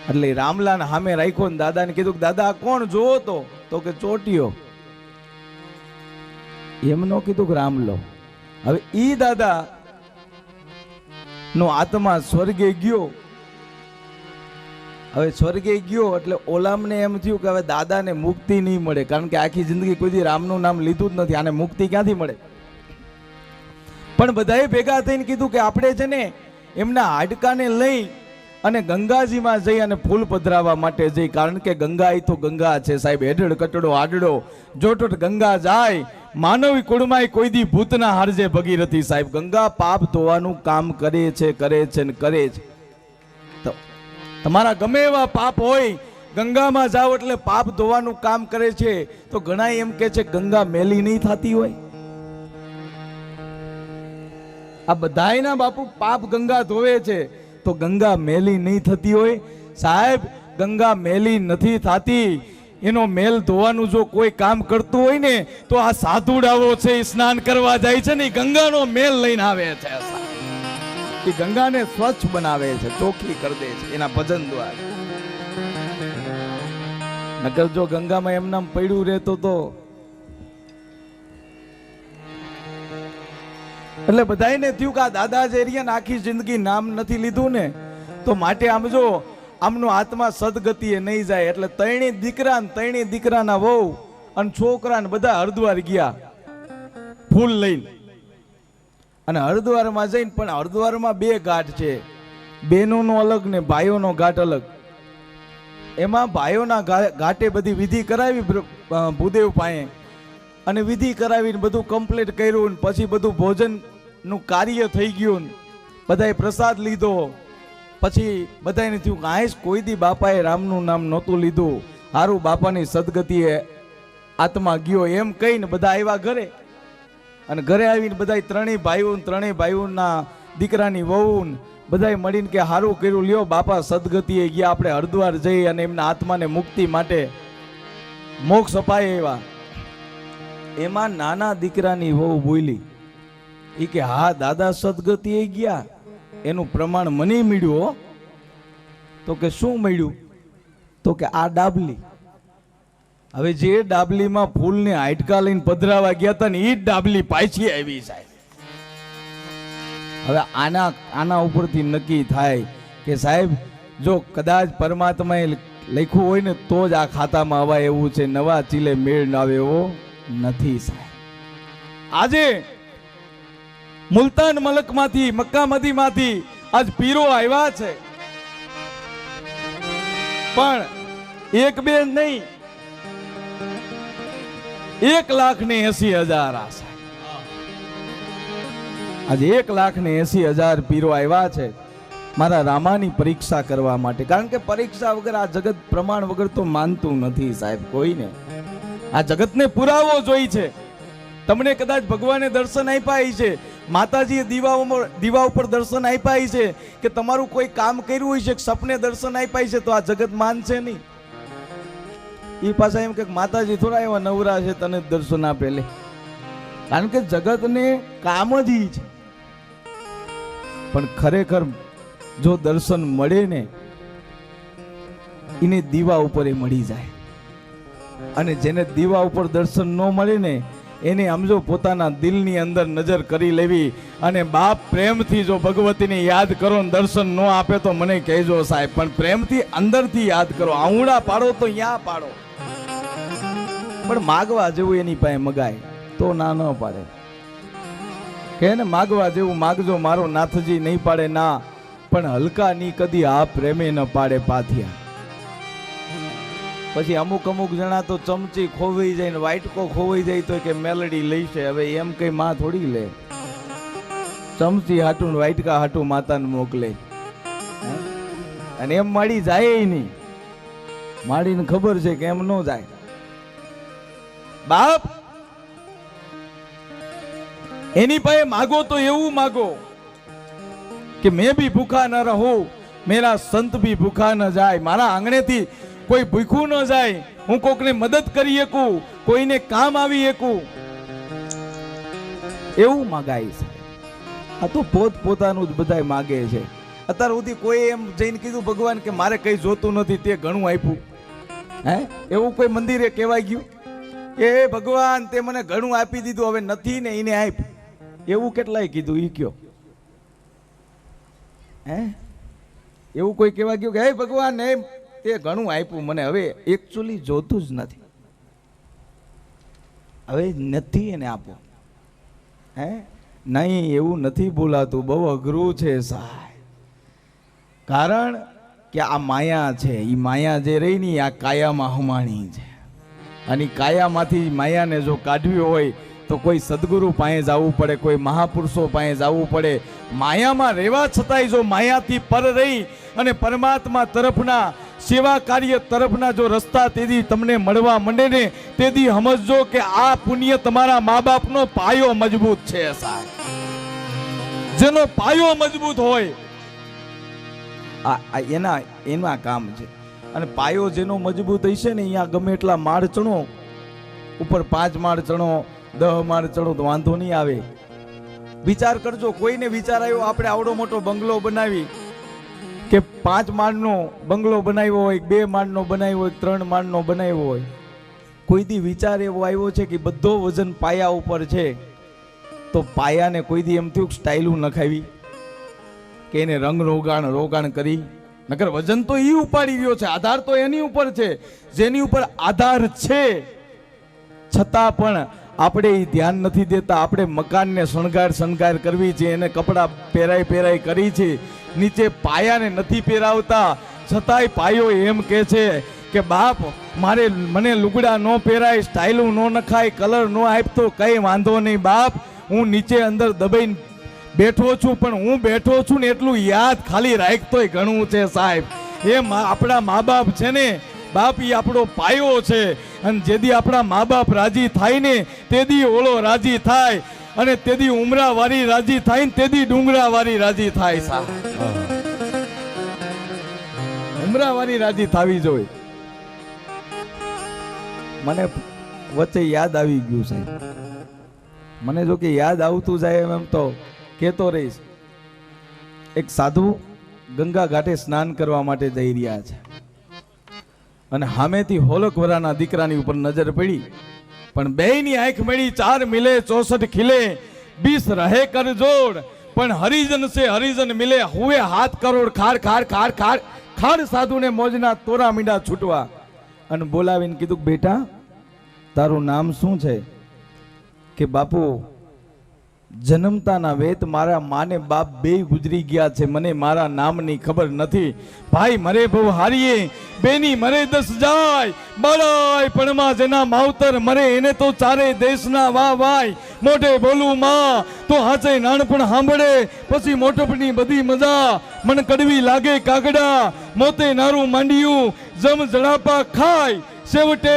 B: એટલે રામલાને સામે રાખ્યો ને દાદાને કીધું કે દાદા કોણ જોવો તો કે ચોટીયો. એમ નો કીધું કે રામલો. હવે ઈ દાદા નો આત્મા સ્વર્ગે ગયો. હવે સ્વર્ગે ગયો એટલે ઓલામને એમ થયું કે હવે દાદાને મુક્તિ નહીં મળે, કારણ કે આખી જિંદગી કોઈ દી રામનું નામ લીધું જ નથી, આને મુક્તિ ક્યાંથી મળે? પણ બધાએ ભેગા થઈને કીધું કે આપણે છે ને એમના હાડકાને લઈ અને ગંગાજીમાં જઈ અને ફૂલ પધરાવવા માટે જઈ, કારણ કે ગંગા એ તો ગંગા છે સાહેબ. હેડડ કટડો આડડો જોટોટ ગંગા જાય, માનવી કુળમાં કોઈ દી ભૂતના હારજે ભગીરથી સાહેબ. ગંગા પાપ ધોવાનું કામ કરે છે ને કરે છે. તો તમારા ગમે એવા પાપ હોય, ગંગામાં જાઓ એટલે પાપ ધોવાનું કામ કરે છે. તો ઘણા એમ કે છે ગંગા મેલી નહીં થતી હોય. આ બધાયના બાપુ પાપ ગંગા ધોવે છે, તો ગંગા મેલી નહીં થતી હોય સાહેબ. ગંગા મેલી નથી થતી, એનો મેલ ધોવાનું જો કોઈ કામ કરતું હોય ને તો આ સાધુડાઓ છે, સ્નાન કરવા જાય છે ને ગંગાનો મેલ લઈને આવે છે. એ ગંગાને સ્વચ્છ બનાવે છે, ચોખ્ખી કરી દે છે એના ભજન દ્વારા. નકર જો ગંગામાં એમનામ પડ્યું રહેતો તો. એટલે બધાને થયું કે આ દાદા જે રહ્યા આખી જિંદગી નામ નથી લીધું ને, તો માટે આમ જો આમનો આત્મા સદગતિએ નહીં જાય. એટલે ત્રણેય દીકરાના વહુ અને છોકરા બધા હરિદ્વાર ગયા ફૂલ લઈને. અને હરિદ્વારમાં જઈને, પણ હરિદ્વારમાં 2 ઘાટ છે, બહેનોનો અલગ ને ભાઈઓનો ઘાટ અલગ. એમાં ભાઈઓના ઘાટે બધી વિધિ કરાવી ભૂદેવ પાસે, અને વિધિ કરાવીને બધું કમ્પ્લીટ કર્યું. પછી બધું ભોજનનું કાર્ય થઈ ગયું, બધાએ પ્રસાદ લીધો. પછી બધાને થયું કે આઈશ કોઈ દી બાપાએ રામનું નામ નહોતું લીધું, હારું બાપાની સદગતિએ આત્મા ગયો. એમ કહીને બધા આવ્યા ઘરે. અને ઘરે આવીને બધા ત્રણેય ભાઈઓના દીકરાની વહુ બધાએ મળીને કે હારું કર્યું, લ્યો બાપા સદગતિએ ગયા, આપણે હરિદ્વાર જઈ અને એમના આત્માને મુક્તિ માટે મોક્ષ અપાય એવા. એમાં નાના દીકરાની વહુ બોલી એ કે હા દાદા સદગતિએ ગયા, એનું પ્રમાણ મને મળ્યું. તો કે શું મળ્યું? તો કે આ ડાબલી. હવે જે ડાબલીમાં ફૂલને હાડકા લઈને પધરાવા ગયા હતા ને એ જ ડાબલી પાછી આવી સાહેબ. હવે આના ઉપરથી નક્કી થાય કે સાહેબ જો કદાચ પરમાત્માએ લખ્યું હોય ને તો જ આ ખાતામાં આવા એવું છે, નવા ચીલે મેળ ના આવે એવો નથી સાહેબ. આજે મુલતાન મલકમાંથી, મક્કા મદીનામાંથી આજ પીરો આવ્યા છે, પણ એક બે નહીં,
F: 1,80,000 આ સાહેબ. આજે 1,80,000 પીરો આવ્યા છે મારા રામાની પરીક્ષા કરવા માટે. કારણ કે પરીક્ષા વગર આ જગત પ્રમાણ વગર તો માનતું નથી સાહેબ કોઈને. આ જગતને પુરાવો જોઈ છે. તમને કદાચ ભગવાને દર્શન આપ્યા છે, માતાજીએ દીવા ઉપર દર્શન આપ્યા છે, કે તમારું કોઈ કામ કર્યું હોય છે, સપને દર્શન આપ્યા છે, તો આ જગત માનશે નહીં. એ પાછા એમ કે માતાજી થોડા એવા નવરા છે તને દર્શન આપે લે. કારણ કે જગતને કામ જ ઈ છે. પણ ખરેખર જો દર્શન મળે ને એને દીવા ઉપર એ મળી જાય. અને જેને દીવા ઉપર દર્શન ન મળે ને એને સમજો પોતાના દિલની અંદર નજર કરી લેવી અને બાપ પ્રેમથી જો ભગવતીને યાદ કરો ને દર્શન ન આપે તો મને કહેજો સાહેબ, પણ પ્રેમથી અંદરથી યાદ કરો. આંગળા પાડો તો યા પાડો, પણ માગવા જેવું એની પાસે મગાય તો ના ન પાડે. કે ને માગવા જેવું માગજો મારો નાથજી, નહીં પાડે ના, પણ હલકા ની કદી આ પ્રેમે ન પાડે પાથિયા. પછી અમુક જણા તો ચમચી ખોવાઈ જાય ને વાટકો ખોવાઈ જાય તો કે મેલડી લઈ છે. હવે એમ કઈ માં થોડી લે, ચમચી હાટું વાટકા હાટું માતાને મોકલે અને એમ માડી જાય નહીં. માડીને ખબર છે કે એમ ન જાય. બાપ એની પાસે માગો તો એવું માગો કે મેં ભી ભૂખા ન રહું, મેરા સંત ભી ભૂખા ન જાય. મારા આંગણેથી કોઈ ભૂખ્યું ન જાય, હું કોકને મદદ કરી શકું, કોઈને કામ આવી શકું, એવું માગાય છે. આ તો પોતાનું જ બધાય માગે છે. અત્યાર સુધી કોઈ એમ જઈને કીધું ભગવાન કે મારે કઈ જોતું નથી તે ઘણું આપ્યું? હે એવું કોઈ મંદિરે કહેવાય ગયું કે ભગવાન તે મને ઘણું આપી દીધું હવે નથી ને એને આપ? એવું કેટલાય કીધું ઈ કયો? હે એવું કોઈ કહેવા ગયું કે હે ભગવાન એમ તે ઘણું આપ્યું મને હવે એકચ્યુઅલી જોતું જ નથી, હવે નથી એને આપો? હે નહીં, એવું નથી બોલાતું. બહુ અઘરું છે સાહેબ. કારણ કે આ માયા છે, એ માયા જે રહી ને આ કાયામાં હમાણી છે. અને કાયામાંથી માયાને જો કાઢવી હોય તો કોઈ સદગુરુ પાસે જવું પડે, કોઈ મહાપુરુષો પાસે જવું પડે. માયામાં રહેવા છતાંય જો માયાથી પર રહી અને પરમાત્મા તરફના સેવા કાર્ય તરફના જો રસ્તા તેથી તમને મળવા માંડે ને તેથી સમજજો કે આ પુણ્ય તમારા મા બાપનો પાયો મજબૂત છે સાહેબ. જેનો પાયો મજબૂત હોય એના કામ છે. અને પાયો જેનો મજબૂત હશે ને અહીંયા ગમે એટલા માળ ચણો, ઉપર 5 માળ ચણો, 10 માળ ચણો તો વાંધો નહીં આવે. વિચાર કરજો, કોઈને વિચાર આવ્યો આપણે આવડો મોટો બંગલો બનાવી કે 5 માળનો બંગલો બનાવ્યો હોય, 2 માળનો બનાવ્યો હોય, 3 માળનો બનાવ્યો હોય, કોઈ દી વિચાર એવો આવ્યો છે કે બધો વજન પાયા ઉપર છે તો પાયાને કોઈ દી એમ થયું સ્ટાઇલું નખાવી કે એને રંગ રોગાણ કરી? નકર વજન તો ઈ ઉપાડી રહ્યો છે, આધાર તો એની ઉપર છે જેની ઉપર આધાર છે. છતાં પણ આપણે એ ધ્યાન નથી દેતા. આપણે મકાનને શણગાર કરવી છે, એને કપડાં પહેરાઈ કરી છે, નીચે પાયાને નથી પહેરાવતા. છતાંય પાયો એમ કે છે કે બાપ મને લુગડા ન પહેરાય, સ્ટાઇલું ન નખાય, કલર ન આપતો કઈ વાંધો નહીં બાપ, હું નીચે અંદર દબાઈને બેઠો છું, પણ હું બેઠો છું ને એટલું યાદ ખાલી રાખતોય ઘણું છે સાહેબ. એ આપણા મા બાપ છે ને બાપ, એ આપણો પાયો છે. અને જેદી આપણા મા બાપ રાજી થાય ને તેદી ઓળો રાજી થાય, અને તેદી ઉમરા વાળી રાજી થાય ને તેદી ડુંગરા વાળી રાજી થાય સાહેબ. ઉમરા વાળી રાજી થવી જોઈએ. મને વચ્ચે યાદ આવી ગયું સાહેબ, મને જો કે યાદ આવતું જાય એમ તો કહેતો રહીશ. એક સાધુ ગંગા ઘાટે સ્નાન કરવા માટે જઈ રહ્યા છે અને સામેથી હોલકવરાના દીકરાની ઉપર નજર પડી, પણ બેયની આંખ મળી. 4 મિલે 64 ખીલે 20 રહે કર જોડ, પણ હરિજન સે હરિજન મિલે હુએ 7 કરોડ. ખાડ સાધુને મોજના તોરા મીંડા છૂટવા અને બોલાવીને કીધું બેટા તારું નામ શું છે? કે બાપુ
B: જન્મતાના વેત મારા માને બાપ બે ગુજરી ગયા છે, મને મારા નામની ખબર નથી. ભાઈ મરે બહુ હારીએ, બેની મરે 10 જાય, બળાય પણમાં જેના માવતર મરે એને તો ચારે દેશના વાહ વાય. મોઢે બોલું માં તો હાચે નાનપણ સાંભળે, પછી મોટપની બધી મજા મન કડવી લાગે કાગડા. મોતે નારું માંડ્યું જમ જડાપા ખાય, છેવટે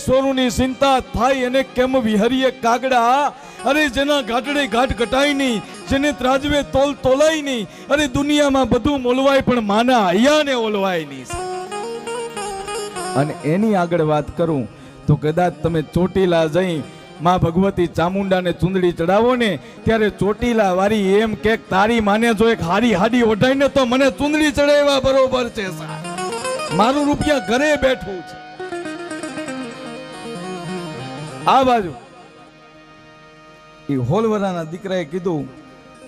B: સોરુની ચિંતા થાય અને કેમ વિહરીએ કાગડા. અરે જેના ઘાટડે ઘાટ ઘટાય નહીં, જેને ત્રાજવે તોલ તોલાય નહીં, અરે દુનિયામાં બધું મોલવાય પણ માના હૈયાને ઓલવાય નહીં. અને એની આગળ વાત કરું તો કદાચ તમે ચોટીલા જઈ માં ભગવતી ચામુંડાને ચુંદડી ચડાવો ને, ત્યારે ચોટીલા વાળી એમ કે તારી માને જો એક હારી હાડી ઓઢાઈને તો મને ચુંદડી ચડાવવા બરોબર છે સાહેબ, મારું રૂપિયા ઘરે બેઠું છે. આ બાજુ એ હોલવરાના દીકરાએ કીધું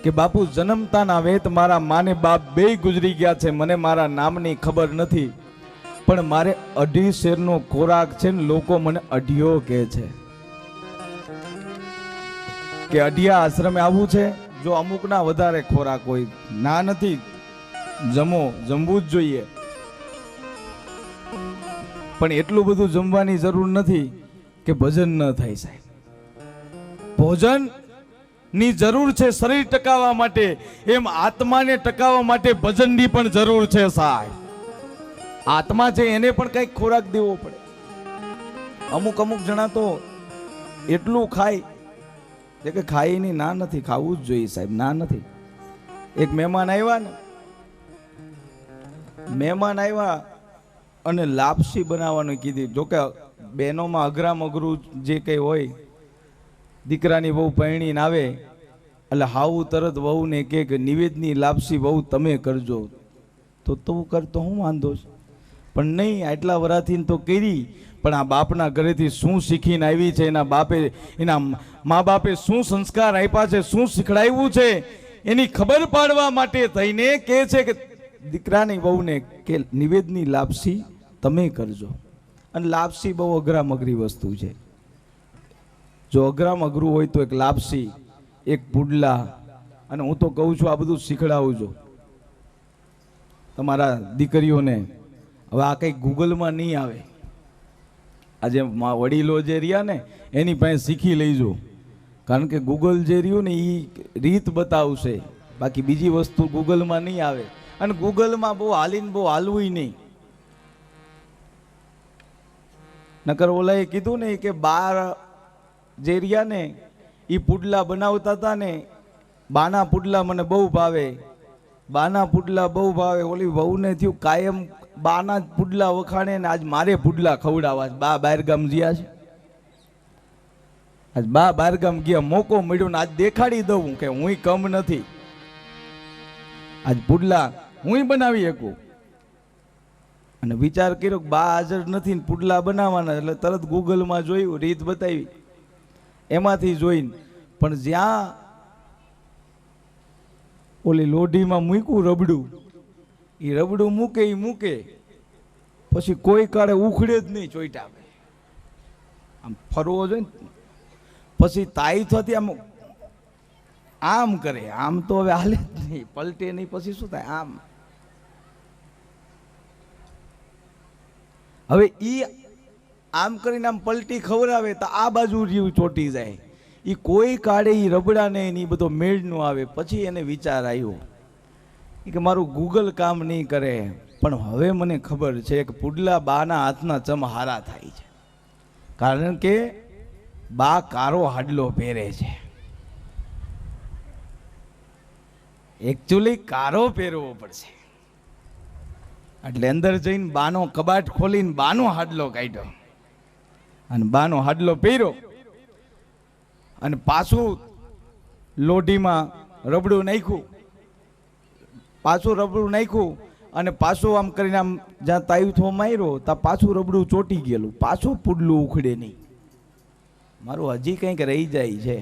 B: કે બાપુ જન્મતાના વેત મારા માને બાપ બે ગુજરી ગયા છે, મને મારા નામની ખબર નથી, પણ મારે 2.5 શેરનો ખોરાક છે ને લોકો મને અઢિયો કહે છે કે અઢિયા આશ્રમે આવવું છે. જો અમુકના વધારે ખોરાક હોય, ના નથી, જમવું જ જોઈએ, પણ એટલું બધું જમવાની જરૂર નથી કે ભજન ન થાય સાહેબ. ભોજન ની જરૂર છે શરીર ટકાવવા માટે, એમ આત્માને ટકાવવા માટે ભજનની પણ જરૂર છે સાહેબ. આત્મા છે એને પણ કંઈક ખોરાક દેવો પડે. અમુક જણા તો એટલું ખાય જે કે ખાય ની ના નથી, ખાવું જ જોઈએ સાહેબ, ના નથી. એક મહેમાન આવ્યા અને લાપસી બનાવવાનું કીધી. જોકે બહેનોમાં અઘરામ અઘરું જે કંઈ હોય, દીકરાની બહુ પરણીને આવે એટલે હાવું તરત વહુને કે નિવેદની લાપસી વહુ તમે કરજો, તો તું કરતો હું વાંધો છે, પણ નહીં આટલા વરાથી તો કરી. પણ આ બાપના ઘરેથી શું શીખીને આવી છે, એના મા બાપે શું સંસ્કાર આપ્યા છે, શું શીખડાવ્યું છે, એની ખબર પાડવા માટે થઈને કહે છે કે દીકરાની વહુને કે નિવેદની લાપસી તમે કરજો. અને લાપસી બહુ અઘરામ અઘરી વસ્તુ છે. જો અઘરામ અઘરું હોય તો એક લાપસી, એક પુડલા, અને હું તો કહું છું આ બધું શીખડાવજો તમારા દીકરીઓને. હવે આ કંઈ ગૂગલમાં નહીં આવે. આજે વડીલો જે રહ્યા ને એની પાસે શીખી લઈજો, કારણ કે ગૂગલ જે રહ્યું ને એ રીત બતાવશે, બાકી બીજી વસ્તુ ગૂગલમાં નહીં આવે. અને ગૂગલમાં બહુ હાલવું નહીં. નકર ઓલાએ કીધું ને કે 12 જે રહ્યા ને એ પુડલા બનાવતા હતા ને, બાના પુડલા મને બહુ ભાવે, બાના પુડલા બહુ ભાવે. ઓલી વહુને થયું કાયમ બાના પુડલા વખાણે ને આજ મારે પુડલા ખવડાવવા. બા બહારગામ ગયા છે, આજ બા બહારગામ ગયા, મોકો મળ્યો ને આજ દેખાડી દઉં કે હું કમ નથી, આજ પુડલા હું બનાવી શકું. અને વિચાર કર્યો કે બા હાજર નથી ને પુડલા બનાવવાના, એટલે તરત ગૂગલમાં જોયું, રીત બતાવી, એમાંથી જોઈને. પણ જ્યાં ઓલી લોઢીમાં મૂક્યું રબડું, એ રબડું મૂકે પછી કોઈ કાળે ઉખડે જ નહીં, ચોઈટા આમ ફરવો જોઈએ ને, પછી તાઈ થતી આમ કરે, આમ તો હવે હાલે જ નહીં, પલટે નહીં, પછી શું થાય આમ. હવે ઈ આમ કરીને આમ પલટી ખવડાવે તો આ બાજુ રીવ ચોટી જાય. એ કોઈ કાળે એ રબડાને એની બધો મેળ નો આવે. પછી એને વિચાર આવ્યો કે મારું ગૂગલ કામ નહીં કરે, પણ હવે મને ખબર છે કે પુડલા બાના હાથના ચમ હારા થાય છે, કારણ કે બા કારો હાડલો પહેરે છે. એકચ્યુઅલી કારો પહેરવો પડશે. એટલે અંદર જઈને બાનો કબાટ ખોલીને બાનો હાડલો કાઢ્યો અને બાનો હાડલો પહેર્યો અને પાછું લોઢીમાં રબડું નાખ્યું, અને પાછું આમ કરીને આમ જ્યાં તાયુથો માર્યો ત્યાં પાછું રબડું ચોટી ગયેલું, પાછું પુડલું ઉખડે નહીં. મારું હજી કંઈક રહી જાય છે.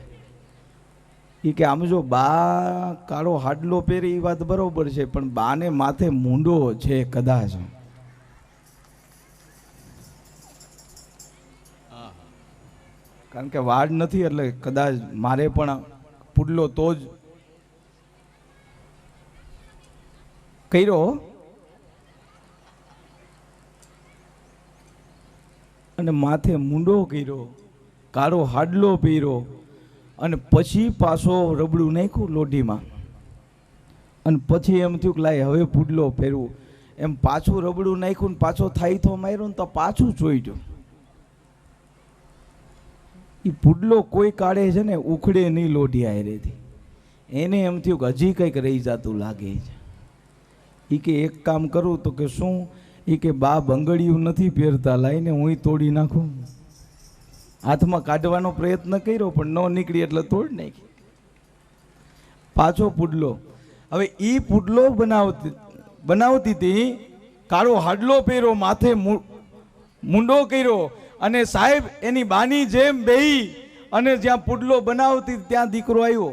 B: એ કે આમ જો બા કાળો હાડલો પહેરી એ વાત બરોબર છે, પણ બાને માથે મૂંડો છે કદાચ, કારણ કે વાડ નથી, એટલે કદાચ મારે પણ પુડલો તો જ કર્યો અને માથે મુંડો કર્યો, કાળો હાડલો પહેર્યો અને પછી પાછો રબડું નાખ્યું લોઢીમાં અને પછી એમ થયું કે લાય હવે પુડલો ફેરવું, એમ પાછું રબડું નાખ્યું ને પાછો થાય તો માર્યો ને તો પાછું ચોઈટ્યું. એ પુડલો કોઈ કાળે છે ને ઉખડે નહીં લોઢી આયરેથી. એને એમ થયું કે હજી કંઈક રહી જતું લાગે છે. એ કે એક કામ કરું તો કે શું, એ કે બા બંગડીયું નથી પહેરતા, લાઈને હું તોડી નાખું. હાથમાં કાઢવાનો પ્રયત્ન કર્યો પણ ન નીકળી એટલે તોડ નાખી. પાછો પુડલો. હવે એ પુડલો બનાવતી હતી, કાળો હાડલો પહેર્યો, માથે મુંડો કર્યો અને સાહેબ એની બાની જેમ બેહી અને જ્યાં પુડલો બનાવતી ત્યાં દીકરો આવ્યો.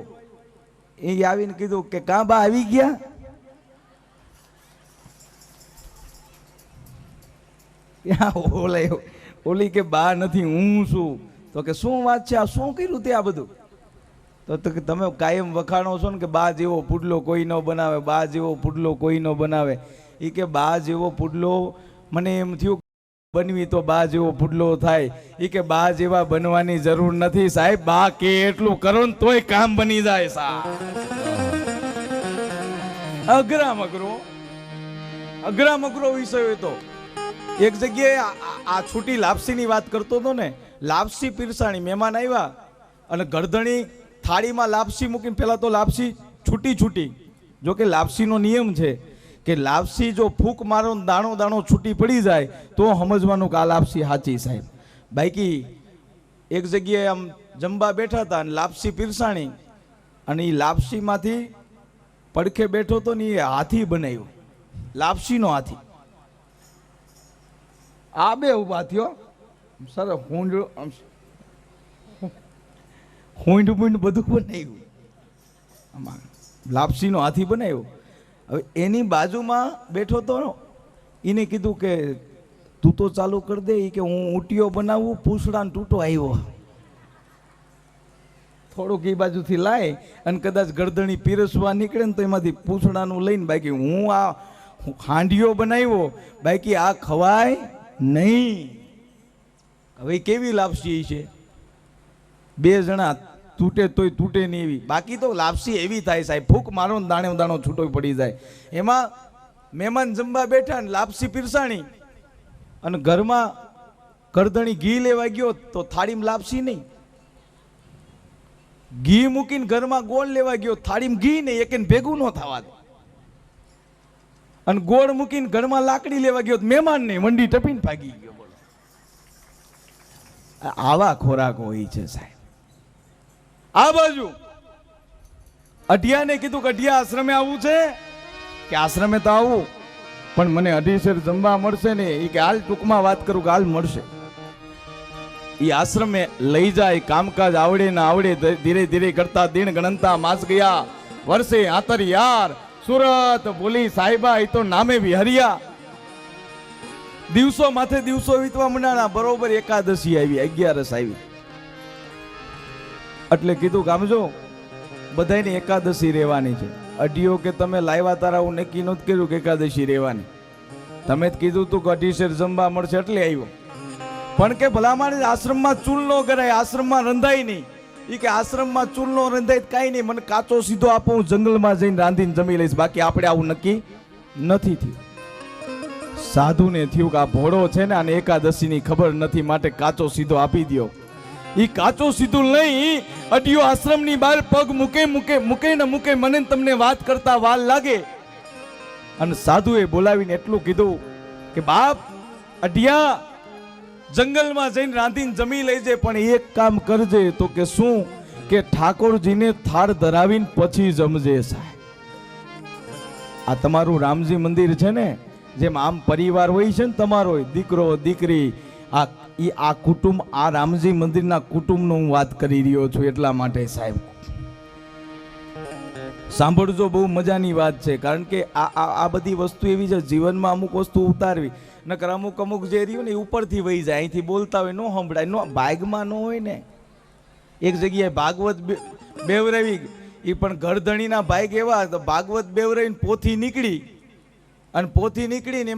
B: એ આવીને કીધું કે કાં બા આવી ગયા? ઓલી કે બા નથી, હું છું. તો કે શું વાત છે, આ શું કર્યું તે આ બધું? તો કે તમે કાયમ વખાણો છો ને કે બા જેવો પુડલો કોઈ ન બનાવે, બા જેવો પુડલો કોઈ ન બનાવે. એ કે બા જેવો પુડલો મને એમ થયું બનવી તો બા જેવો પુડલો થાય. એ કે બા જેવા બનવાની જરૂર નથી સાહેબ, બા કે એટલું કરો ને તોય કામ બની જાય. અઘરા મગરો વિષય હતો. એક જગ્યાએ આ છૂટી લાપસીની વાત કરતો હતો ને, લાપસી પીરસાણી, મહેમાન આવ્યા અને ગરદણી થાળીમાં લાપસી મૂકીને, પહેલાં તો લાપસી છૂટી, જો કે લાપસીનો નિયમ છે કે લાપસી જો ફૂંક મારો દાણો દાણો છૂટી પડી જાય તો સમજવાનું કે આ લાપસી સાચી સાહેબ. બાકી એક જગ્યાએ આમ જમવા બેઠા હતા અને લાપસી પીરસાણી અને એ લાપસીમાંથી પડખે બેઠો હતો ને એ હાથી બનાવ્યો, લાપસીનો હાથી. આ બે ઉભા થયો સર, હોંડ બધું બનાવ્યું, આમાં લાપસીનો હાથી બનાવ્યો. હવે એની બાજુમાં બેઠો તો એને કીધું કે તું તો ચાલુ કરી દે, કે હું ઊંટીઓ બનાવું, પૂછડાને તૂટો આવ્યો. થોડુંક એ બાજુથી લાય અને કદાચ ગરદણી પીરસવા નીકળે ને તો એમાંથી પૂછડાનું લઈને, બાકી હું આ હાંડિયો બનાવ્યો, બાકી આ ખવાય નહીં. હવે કેવી લાપસી છે, બે જણા તૂટે તોય તૂટે નહીં એવી. બાકી તો લાપસી એવી થાય સાહેબ, ફૂંક મારો ને દાણે દાણો છૂટો પડી જાય. એમાં મહેમાન જમવા બેઠા ને લાપસી પીરસાણી અને ઘરમાં ગરદણી ઘી લેવા ગયો તો થાળીમાં લાપસી નહીં, ઘી મૂકીને ઘરમાં ગોળ લેવા ગયો, થાળીમાં ઘી નહીં, એક ભેગું ન થવા દે. અને ગોળ મૂકીને ઘરમાં લાકડી લેવા ગયો, મહેમાન નહીં, મંડી ટપીને ભાગી ગયો. બોલો, આવા ખોરાક હોય છે સાહેબ. આ બાજુ અઢિયાને કીધું કે અઢિયા આશ્રમે આવવું છે, કે આશ્રમે તો આવું પણ મને અઢીસેર જમવા મળશે ને? એ કે હાલ ટૂંકમાં વાત કરું કે હાલ મળશે. એ આશ્રમે લઈ જાય, કામકાજ આવડે ને આવડે, ધીરે ધીરે કરતા દિન ગણનતા માસ ગયા, વર્ષે આતર યાર, સુરત બોલી સાહેબા એ તો નામે વિહરિયા. દિવસો માથે દિવસો વીતવા મંડાણા. બરોબર એકાદશી આવી, 11 આવી. એટલે કીધું ગામજો બધાને એકાદશી રહેવાની છે. અઢીઓ કે તમે લાવ્યા તારા હું નક્કી નહોતું કર્યું કે એકાદશી રહેવાની, તમે જ કીધું તું કે અઢીસેર જમવા મળશે એટલે આવ્યો. પણ કે ભલામાણે આશ્રમમાં ચૂલ ન કરાય, આશ્રમમાં રંધાય નહીં. એ કે આશ્રમમાં ચૂલ નો રંધાય કાંઈ નહીં, મને કાચો સીધો આપો, હું જંગલમાં જઈને રાંધીને જમી લઈશ. બાકી આપણે આવું નક્કી નથી થયું. સાધુને થયું કે આ ભોળો છે ને આને એકાદશીની ખબર નથી, માટે કાચો સીધો આપી દો. એ કાચો સીધું લઈ અઢિયો આશ્રમની બહાર પગ મૂકે ને મને તમને વાત કરતા વાલ લાગે. અને સાધુએ બોલાવીને એટલું કીધું કે બાપ અઢિયા જંગલમાં જઈને રાંધીને જમી લેજે, પણ એક કામ કરજે. તો કે શું? કે ઠાકોરજીને થાળ ધરાવીને પછી જમજે સાહેબ. આ તમારું રામજી મંદિર છે ને, જેમ આમ પરિવાર હોય છે ને તમારો, દીકરો દીકરી, આ કુટુંબ, આ રામજી મંદિરના કુટુંબનો હું વાત કરી રહ્યો છું. એટલા માટે સાહેબ સાંભળજો, બહુ મજાની વાત છે. કારણ કે આ બધી વસ્તુ એવી છે, જીવનમાં અમુક વસ્તુ ઉતારવી, નકર અમુક જે રહ્યું ને એ ઉપરથી વહી જાય, અહીંથી બોલતા હોય ન સંભળાય, નો ભાગમાં ન હોય ને. એક જગ્યાએ ભાગવત બેવરાવી, એ પણ ઘરધણીના ભાઈ કેવા તો ભાગવત બેવરાવીને પોથી નીકળી, અને પોથી નીકળીને